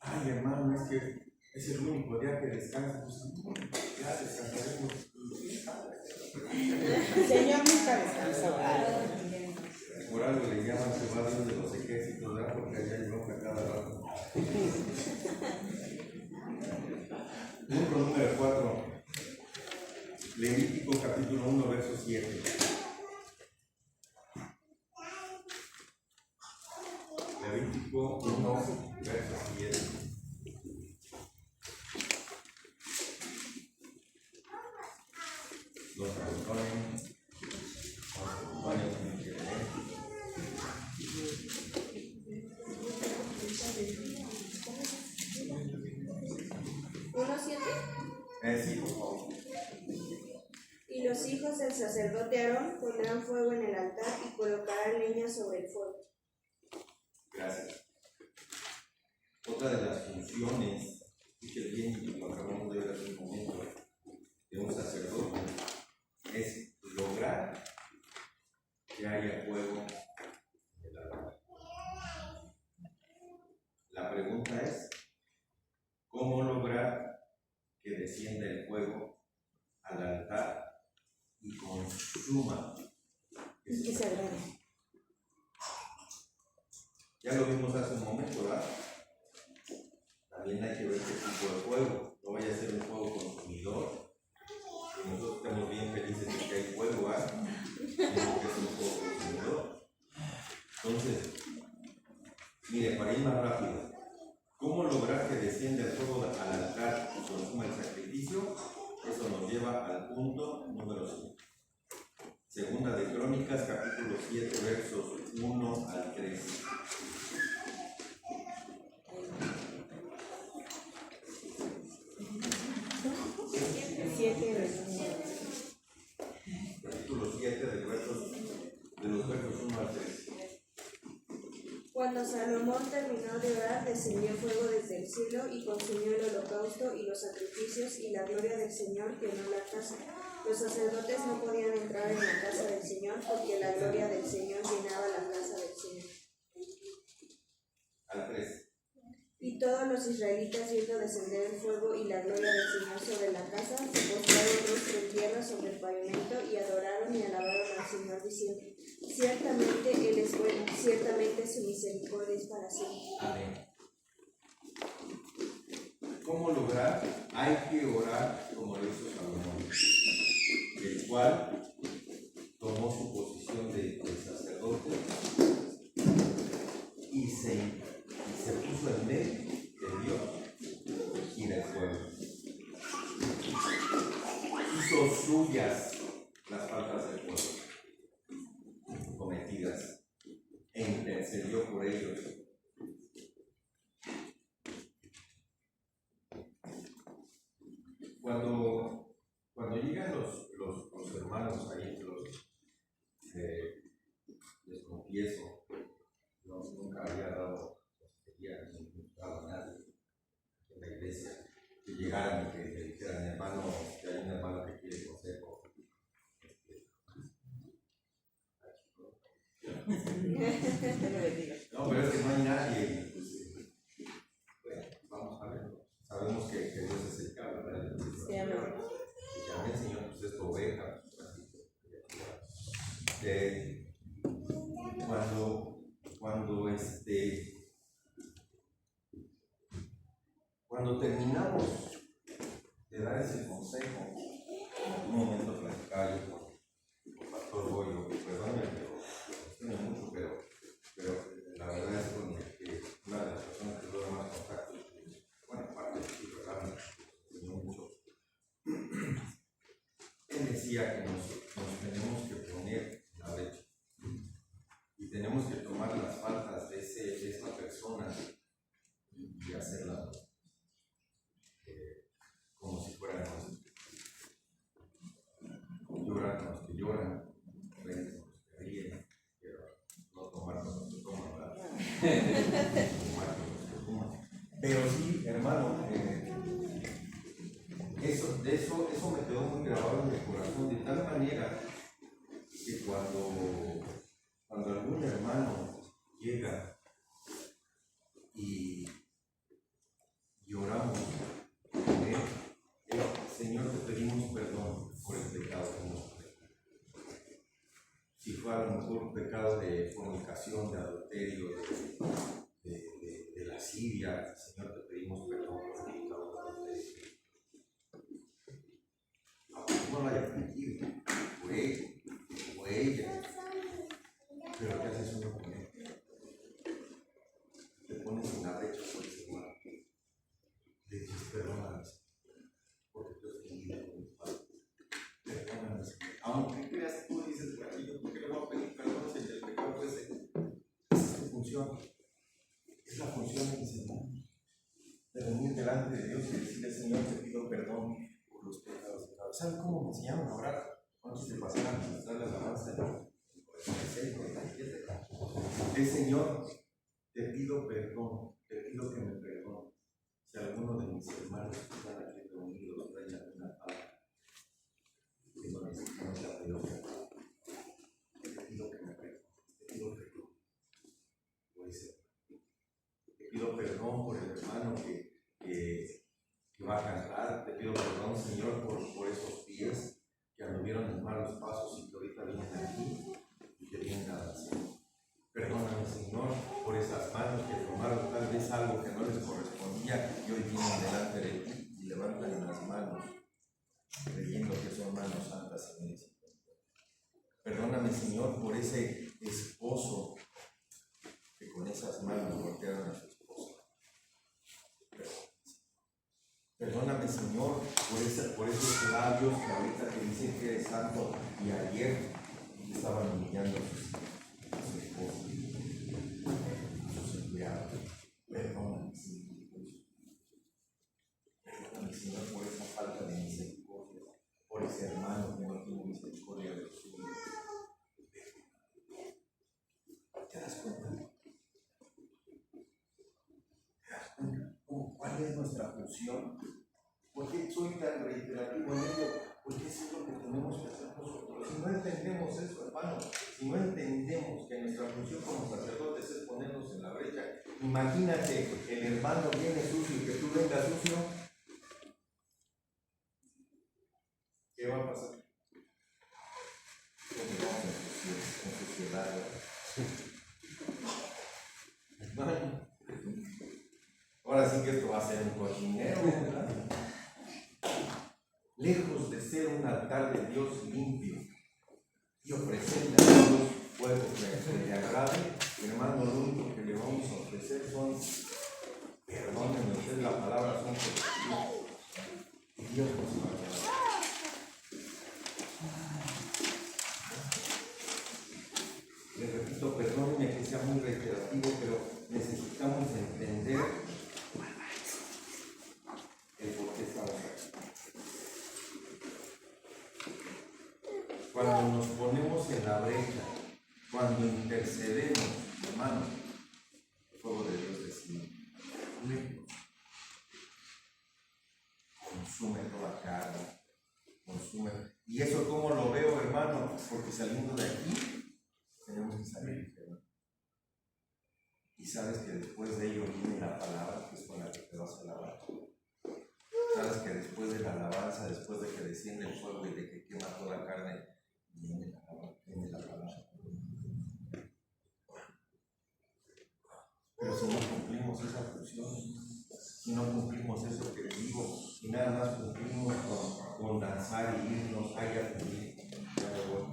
Ay, hermano, es que es el único día que descansa. Pues, ya descansaremos. Señor nunca descansó. Por algo le llaman Jehová Dios de los ejércitos, ¿verdad? Porque allá hay bronca cada rato. Punto número 4. Levítico capítulo 1, verso 7. Levítico 1, verso 7. Los autores tienen que leer. Sí, por favor. Y los hijos del sacerdote Aarón pondrán fuego en el altar y colocarán leña sobre el fuego. Gracias. Otra de las funciones, escuchen bien y lo acabamos de ver hace un momento, de un sacerdote es lograr que haya fuego en el altar. La pregunta es, ¿cómo lograr que descienda el fuego al altar y consuma ese fuego? Ya lo vimos hace un momento, ¿verdad? También hay que ver qué tipo de fuego. No vaya a ser un fuego consumidor. Y nosotros estamos bien felices de que hay fuego, ¿verdad? Sino que es un fuego consumidor. Entonces, mire, para ir más rápido, ¿cómo lograr que descienda el fuego al altar y consuma el sacrificio? Eso nos lleva al punto número 5. Segunda de Crónicas, capítulo 7, versos 1 al 3. Capítulo 7 de los versos 1 al 3. Cuando Salomón terminó de orar, descendió fuego desde el cielo y consumió el holocausto y los sacrificios, y la gloria del Señor llenó la casa. Los sacerdotes no podían entrar en la casa del Señor porque la gloria del Señor llenaba la casa del Señor. Al 3. Y todos los israelitas, viendo descender el fuego y la gloria del Señor sobre la casa, se postraron rostro en tierra sobre el pavimento y adoraron y alabaron al Señor diciendo: ciertamente Él es bueno, ciertamente su misericordia es para siempre. Amén. ¿Cómo lograr? Hay que orar como lo hizo Salomón. el cual tomó su posición de sacerdote y se puso en medio de Dios y del pueblo. Hizo suyas las faltas del pueblo cometidas e intercedió por ellos. Cuando llegan los hermanos ahí, les confieso, nunca había dado consejería ni a nadie en la iglesia que llegaran y que le dijeran, hermano, que hay un hermano que quiere consejo. No, pero es que no hay nadie. Pues, bueno, vamos a verlo. Sabemos que Dios es el que habla, ¿verdad? Sí, amén. Y amén, Señor, pues es tu oveja. Cuando terminamos de dar ese consejo, en un momento platicaba yo con el pastor Goyo, perdóname, pero no mucho, pero la verdad es con el que una de las personas que tuvo más contacto, bueno, aparte de su programa, enseñó mucho. Él decía que nos tenemos que poner en la brecha y tenemos que tomar las faltas de esta persona y hacerlas como si fueran nuestras. Llorar con los que lloran, reír con los que ríen, pero no tomar con los que toman, ¿verdad? Tomar con los que toman. Pero sí, hermano, eso me quedó muy grabado en mi corazón, de tal manera que cuando algún hermano llega y oramos con él, Señor, te pedimos perdón por el pecado que hemos cometido. Si fue a lo mejor un pecado de fornicación, de adulterio, de lascivia, Señor, te pedimos perdón por el pecado de adulterio. Aunque no lo haya cometido, por él o ella, pero ¿qué haces uno con él? Te pones en la brecha por ese hermano. Le dices, perdóname, porque te he ofendido con mi padre. Perdóname, aunque creas tú, dices, yo ¿por qué le voy a pedir perdón si el pecado es ese? Esa es tu función. Es la función de mis hermanos. De venir delante de Dios y decirle, Señor, te pido perdón por los pecados. ¿Saben cómo me enseñaron a orar? Antes de pasar a ministrar la alabanza en el 46, 47. Señor, te pido perdón, te pido que me perdone. Si alguno de mis hermanos que están aquí reunidos trae alguna palabra que no necesitamos la pido perdón. Te pido que me perdone, te pido perdón por ese hermano. Te pido perdón por el hermano que va a cantar. Te pido perdón, Señor, por esos pies que anduvieron en malos pasos y que ahorita vienen aquí y que vienen a danzar. Perdóname, Señor, por esas manos que tomaron tal vez algo que no les correspondía y hoy vienen delante de ti y levantan las manos creyendo que son manos santas y necesitadas. Perdóname, Señor, por ese esposo que con esas manos golpearon a su esposa. Perdóname, Señor, por esos labios que ahorita te dicen que eres santo y ayer estaban humillando a su esposa, a sus empleados. Perdóname, Señor. Perdóname, Señor, por esa falta de misericordia, por ese hermano que no tuvo misericordia de los suyos. ¿Te das cuenta? ¿Cuál es nuestra función? ¿Por qué soy tan reiterativo en ello? Porque eso es lo que tenemos que hacer nosotros. Si no entendemos eso, hermano, si no entendemos que nuestra función como sacerdotes es ponernos en la brecha, imagínate el hermano viene sucio y que tú vengas sucio, ¿qué va a pasar? Con sociedad, hermano. Ahora sí que esto va a ser un cochinero, ¿verdad? lejos de ser un altar de Dios limpio y ofrecerle a Dios fuego que le agrade, hermano, lo único que le vamos a ofrecer son, perdónenme ustedes la palabra, son pecados. Y Dios nos va a ayudar. Les repito, perdónenme que sea muy reiterativo, pero necesitamos entender el por qué estamos aquí. Cuando nos ponemos en la brecha, cuando intercedemos, hermano, el fuego de Dios desciende. Consume toda carne, consume. ¿Y eso cómo lo veo, hermano? Porque saliendo de aquí, tenemos que salir diferente. Y sabes que después de ello viene la palabra, que es con la que te vas a alabar. Sabes que después de la alabanza, después de que desciende el fuego y de que quema toda la carne, viene la palabra. Pero si no cumplimos esa función, si no cumplimos ese objetivo, y nada más cumplimos con danzar y irnos, ya cumplí, ya me voy.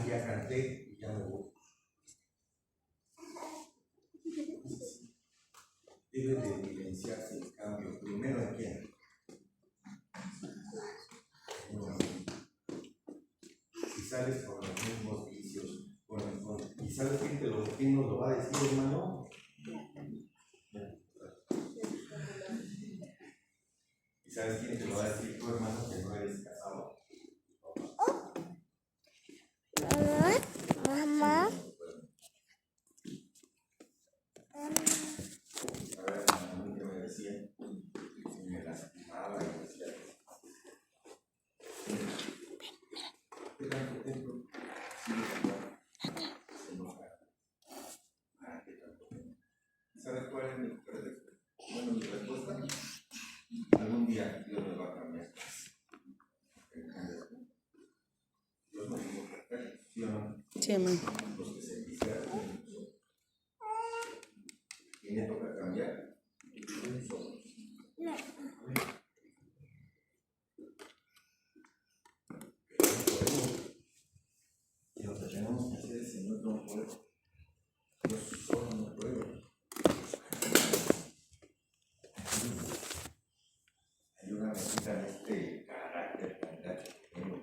Ya canté y ya me voy. Debe de evidenciarse el cambio. Primero en quién. Si sales con los mismos vicios, y sabes quién nos lo va a decir, hermano. ¿Y sabes quién te lo va a decir tu hermano que no eres casado? Mamá. A ver, a mí que me decía, si me lastimaba y me decía, ¿qué tanto tiempo? Se enoja. ¿Qué tanto tiempo? ¿Sabes cuál es mi respuesta? Algún día Dios me va a cambiar. Dios no dijo perfecto, ¿sí o no? Sí, amén. Los que se quisieran nosotros. ¿Quién le toca cambiar? Nosotros. Y lo que tenemos que hacer es, Señor, no puedo. Yo solo no puedo. Ayúdame a quitar este carácter tan gacho que tengo.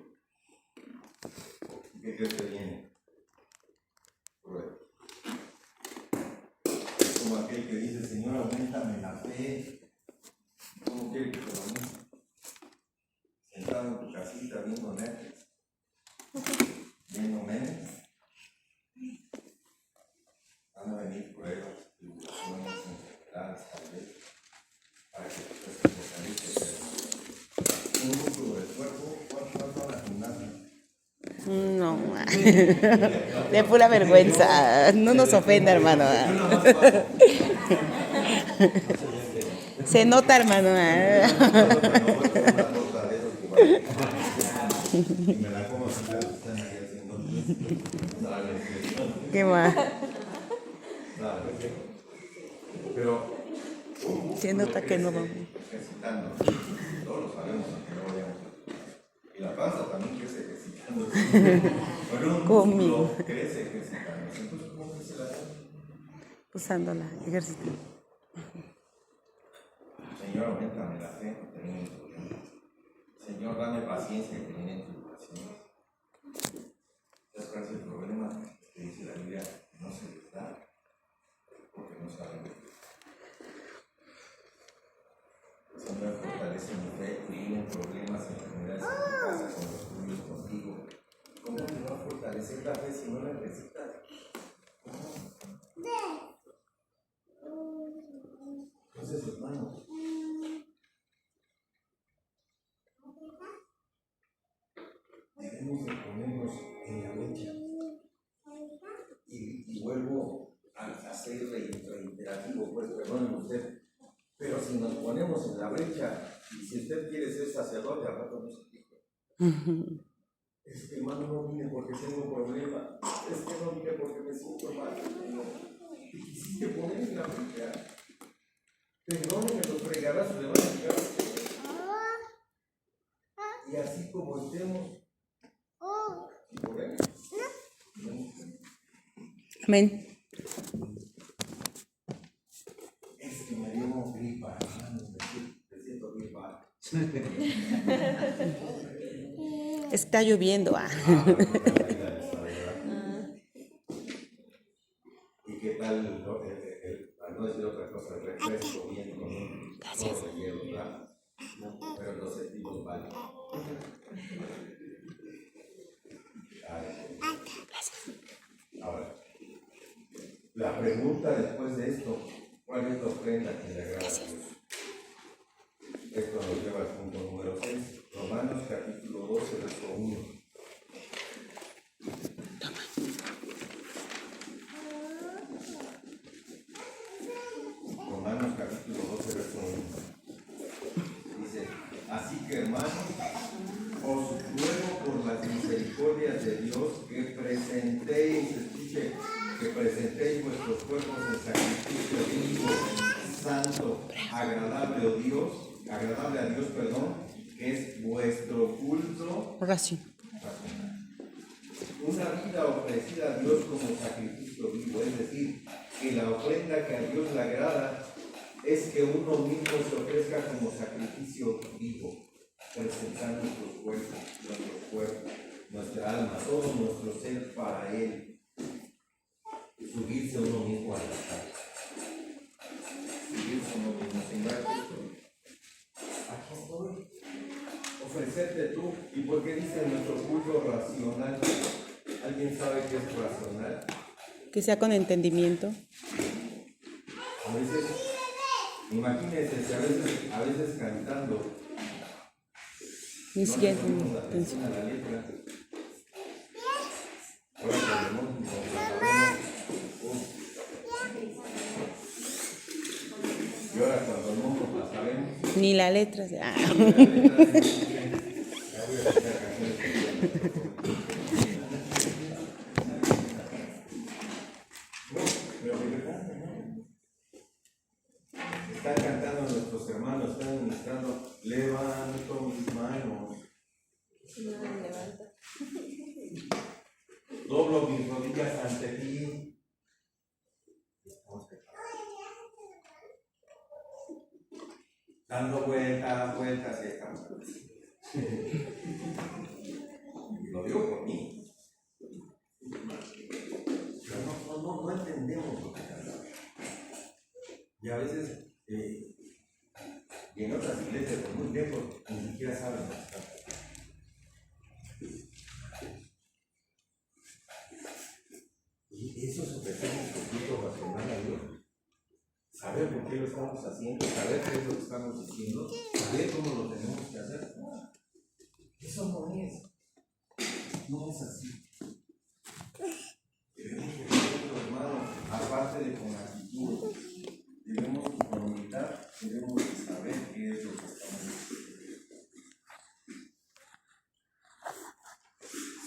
¿Qué crees que viene? Cruel. Es como aquel que dice, Señor, auméntame la fe. ¿Cómo quieres que te lo aumente? Sentado en tu casita viendo Netflix. Viendo memes. Van a venir pruebas, tribulaciones, enfermedades, tal vez, para que te focalices. Un músculo del cuerpo, ¿cuánto van a gimnasio? No, de pura vergüenza. No nos ofenda, hermano. Se nota, hermano. Y me la como si están ahí haciendo. Qué mal. Pero Se nota que no vamos. ejercitando, todos lo sabemos, aunque no vayamos. Y la panza también crece ejercitando. Pero un músculo crece ejercitando. Entonces, ¿cómo crece la panza? Usándola, ejercitando. Señor, aumentame la fe, terminen problemas. Señor, dame paciencia y terminen tribulaciones. ¿Sabes cuál es el problema que dice la Biblia? No se les da porque no saben. Señor, fortalece mi fe, vienen problemas, enfermedades en tu casa, con los tuyos, contigo. ¿Cómo te va a fortalecer la fe si no la necesitas? Entonces, hermanos, debemos de ponernos en la brecha. Y vuelvo a ser reiterativo, pues perdónenme usted. Pero si nos ponemos en la brecha, y si usted quiere ser sacerdote, al rato no se dijo. Es que hermano no vine porque tengo problema. Es que no vine porque me siento mal. Te quisiste poner en la brecha. Perdonen los fregadazos le van a llegar. Y así como estemos, por él. Amén. Es que me dio gripa, hermanos, me siento gripa. Está lloviendo. ¿Y qué tal, para no decir otra cosa, el refresco bien con un poco de hielo, ¿verdad? Pero los sentimos mal. Ahora, la pregunta después de esto, ¿cuál es la ofrenda que le agrada a Dios? Esto nos lleva al punto número 6, Romanos capítulo 12, verso 1. Romanos capítulo 12, verso 1. Dice, así que hermanos, os ruego por las misericordias de Dios que presentéis, escuche, que presentéis vuestros cuerpos en sacrificio vivo, santo, agradable a Dios, que es vuestro culto Oración. racional. Una vida ofrecida a Dios como sacrificio vivo, es decir, que la ofrenda que a Dios le agrada es que uno mismo se ofrezca como sacrificio vivo, presentar nuestros cuerpos, nuestra alma, todo nuestro ser para Él, subirse uno mismo al altar, subirse uno mismo, Señor, aquí estoy, ofrecerte tú. ¿Y por qué dice nuestro culto racional? ¿Alguien sabe qué es racional? Que sea con entendimiento. A veces, imagínense si a veces cantando, Ni no siquiera le ponemos atención a la letra. Ahora cuando no sabemos, y ahora cuando no la sabemos, ni la letra. la letra ya voy a escuchar canciones. Pero de verdad, ¿no? Están cantando nuestros hermanos, están ministrando, levanto mis manos, doblo mis rodillas ante ti. Dando vueltas y estamos. Lo digo por mí. Pero no entendemos lo que cantamos. Y a veces, y en otras iglesias, por muy lejos, ni siquiera saben lo que están. Y eso es ofrecer nuestro culto racional a Dios. Saber por qué lo estamos haciendo, saber qué es lo que estamos diciendo, saber cómo lo tenemos que hacer. Eso no es así. Debemos de hacerlo, hermano, aparte de con actitud, debemos con humildad, debemos de saber qué es lo que estamos haciendo.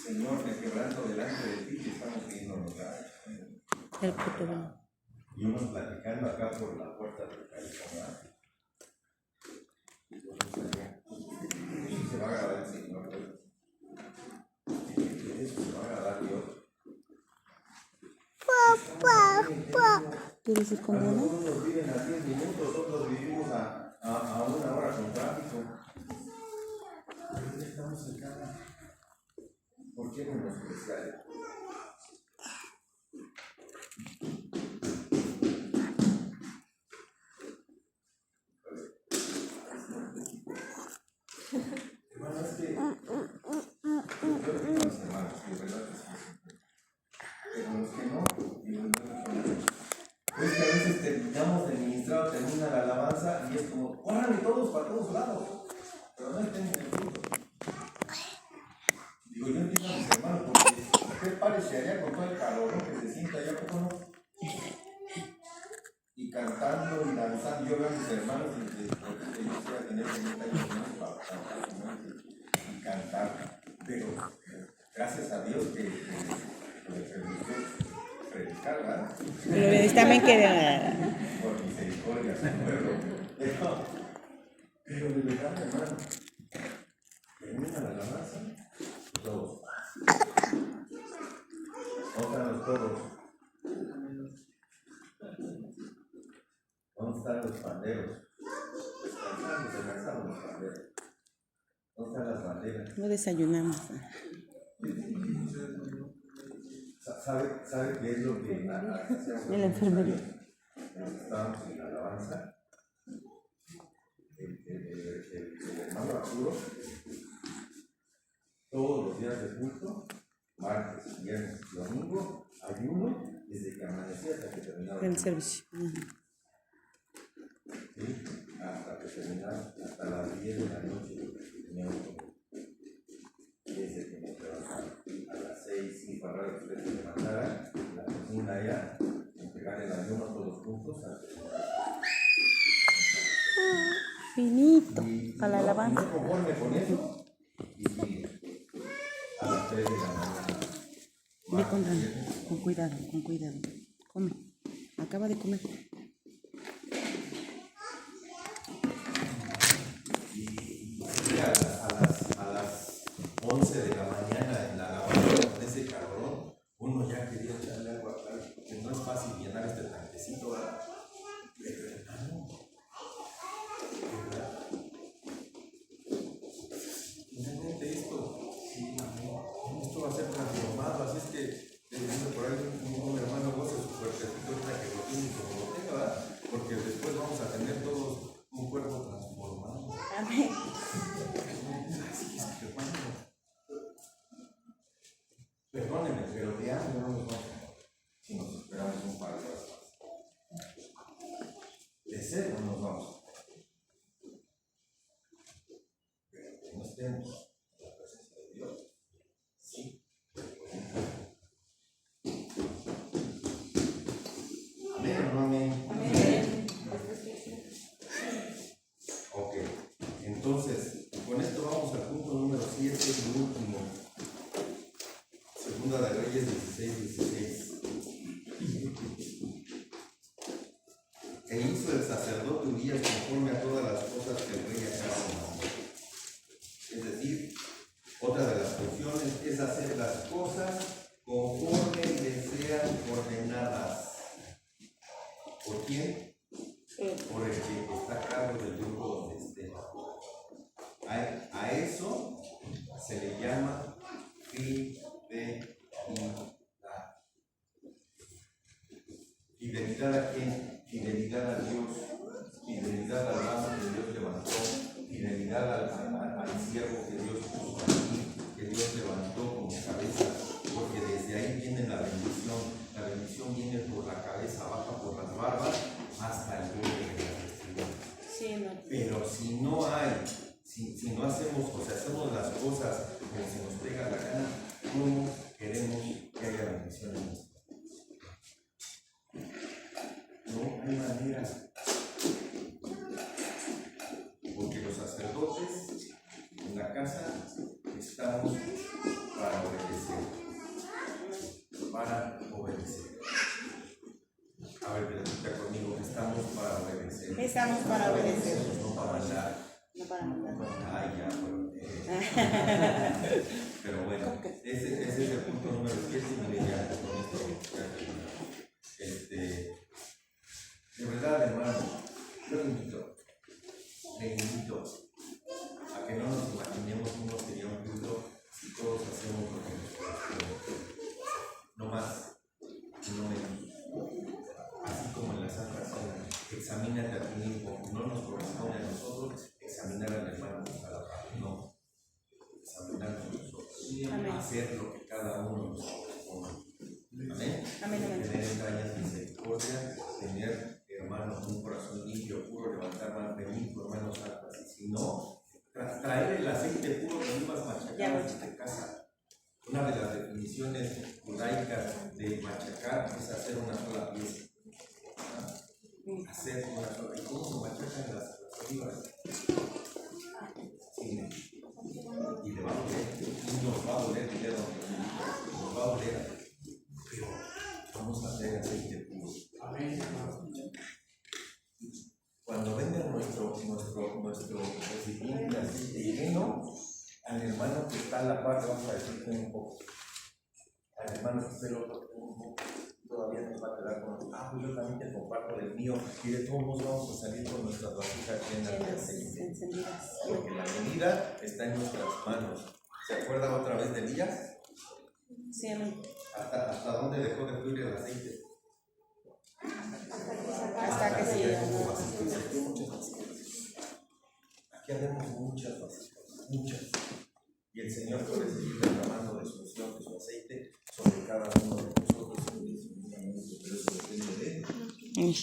Señor, me quebranto delante de ti y estamos pidiendo lugar. El futuro. Y unos platicando acá por la puerta del California. Eso se va a agradar el Señor. Eso se va a agradar Dios. ¿Quieres ir con Diana? Algunos viven a 10 minutos, otros vivimos a 1 hora con tráfico. ¿Por qué estamos cerca? ¿Por qué menospreciar? Hermano, es que yo creo que los hermanos, de verdad que sí. Pero los que no, es que a veces terminamos de ministrar, termina la alabanza y es como, ¡órale todos para todos lados! Pero no entienden el fruto. Digo, yo entiendo a mis hermanos porque usted parece allá con todo el calor que se sienta allá, ¿cómo no? Y cantando y danzando, yo veo a mis hermanos y yo quisiera tener 70 años más para cantar y cantar, pero gracias a Dios que le permitió predicar, ¿verdad? Pero también que Por misericordia, se acuerdo. Pero de verdad, hermano, termina la alabanza, todos. ¿Dónde están los toros? ¿Dónde están los panderos? Descansaron los panderos. ¿Dónde están las banderas? no desayunamos. ¿Sabe qué es lo que hacíamos? En la enfermería. Estábamos en la alabanza. El hermano Arturo, todos los días de culto, martes, viernes y domingo, ayuno desde que amanecía hasta que terminaba El servicio. ¿sí? Hasta que terminaba, hasta las 10 de la noche teníamos como desde que nos levantamos a las 6 y para que ustedes se levantaran, la cocina allá, entregar el ayuno todos juntos hasta Finito, y para la alabanza. no conforme con eso, y a las 3 de la mañana. Ve con cuidado, con cuidado. Come. Acaba de comer. Y a las 11 de la mañana en la lavadora con ese calorón, uno ya quería echarle agua acá, que no es fácil llenar este tanquecito, ¿verdad? Pero hermano, ¿verdad? Finalmente esto va a ser transformado, así es que por ahí un hermano goce su cuerpecito ahorita que lo tiene como lo tenga, ¿verdad? Porque después vamos a tener todos un cuerpo transformado. Amén. Así es que hermano, perdónenme, pero de hambre no nos vamos a morir si nos esperamos un par de horas más. De sed no nos vamos a morir. Pero que no estemos en la presencia de Dios. Sí. Amén, ¿no amén? Amén. Ok, entonces, con esto vamos al punto número 7 y último. Segunda de Reyes 16. E hizo el sacerdote Urías conforme a todas las cosas que el rey Acaz mandó. Es decir, otra de las funciones es hacer las cosas conforme le sean ordenadas. ¿Por quién? Por el que está a cargo del grupo donde esté. A eso se le llama fidelidad. ¿Fidelidad a quién? Fidelidad a Dios, fidelidad al vaso que Dios levantó, fidelidad al siervo que Dios puso aquí, que Dios levantó como cabeza, porque desde ahí viene la bendición viene por la cabeza, baja por las barbas, hasta el borde de la vestidura. Sí, no. Pero si no hay, si no hacemos, o sea, hacemos las cosas como se nos pega la gana, ¿cómo queremos que haya bendición en nuestra vida? No hay manera. Porque los sacerdotes en la casa estamos para obedecer. Para obedecer. A ver, repita conmigo, estamos para obedecer. Estamos para obedecer. No para mandar. No para mandar. Ay, ya, pero bueno, ese es el punto número 7 y mire, ya con esto ya terminamos. De verdad, hermano, yo le invito a que no nos imaginemos cómo sería un culto si todos hacemos lo que nos corresponde. No más, no menos. Así como en la Santa Cena, examínate a ti mismo, no nos corresponde a nosotros examinar al hermano que está a la parte, no. Examinarnos nosotros, hacer lo que cada uno nos corresponde. Amén. Amén, amén. Tener entrañas de misericordia, tener, hermanos, un corazón limpio, puro, levantar manos, venir por manos altas. Y si no, traer el aceite puro de olivas machacadas de casa. Una de las definiciones judaicas de machacar es hacer una sola pieza. Hacer una sola. ¿Y cómo se machacan las olivas? Sí. Y le va a doler, y nos va a doler el dedo, nos va a doler. Pero vamos a decirte un poco. Hermano, usted todavía nos va a quedar con pues yo también te comparto el mío y de todos modos vamos a salir con nuestras vasijas llenas de aceite. Encendidas. Porque la medida está en nuestras manos. ¿Se acuerdan otra vez de Elías? Sí, amén. ¿Hasta dónde dejó de fluir el aceite? Hasta que sí. Aquí haremos muchas vasijas, muchas. Y el Señor puede seguir derramando de su unción, de su aceite sobre cada uno de nosotros. Pero eso depende de Él.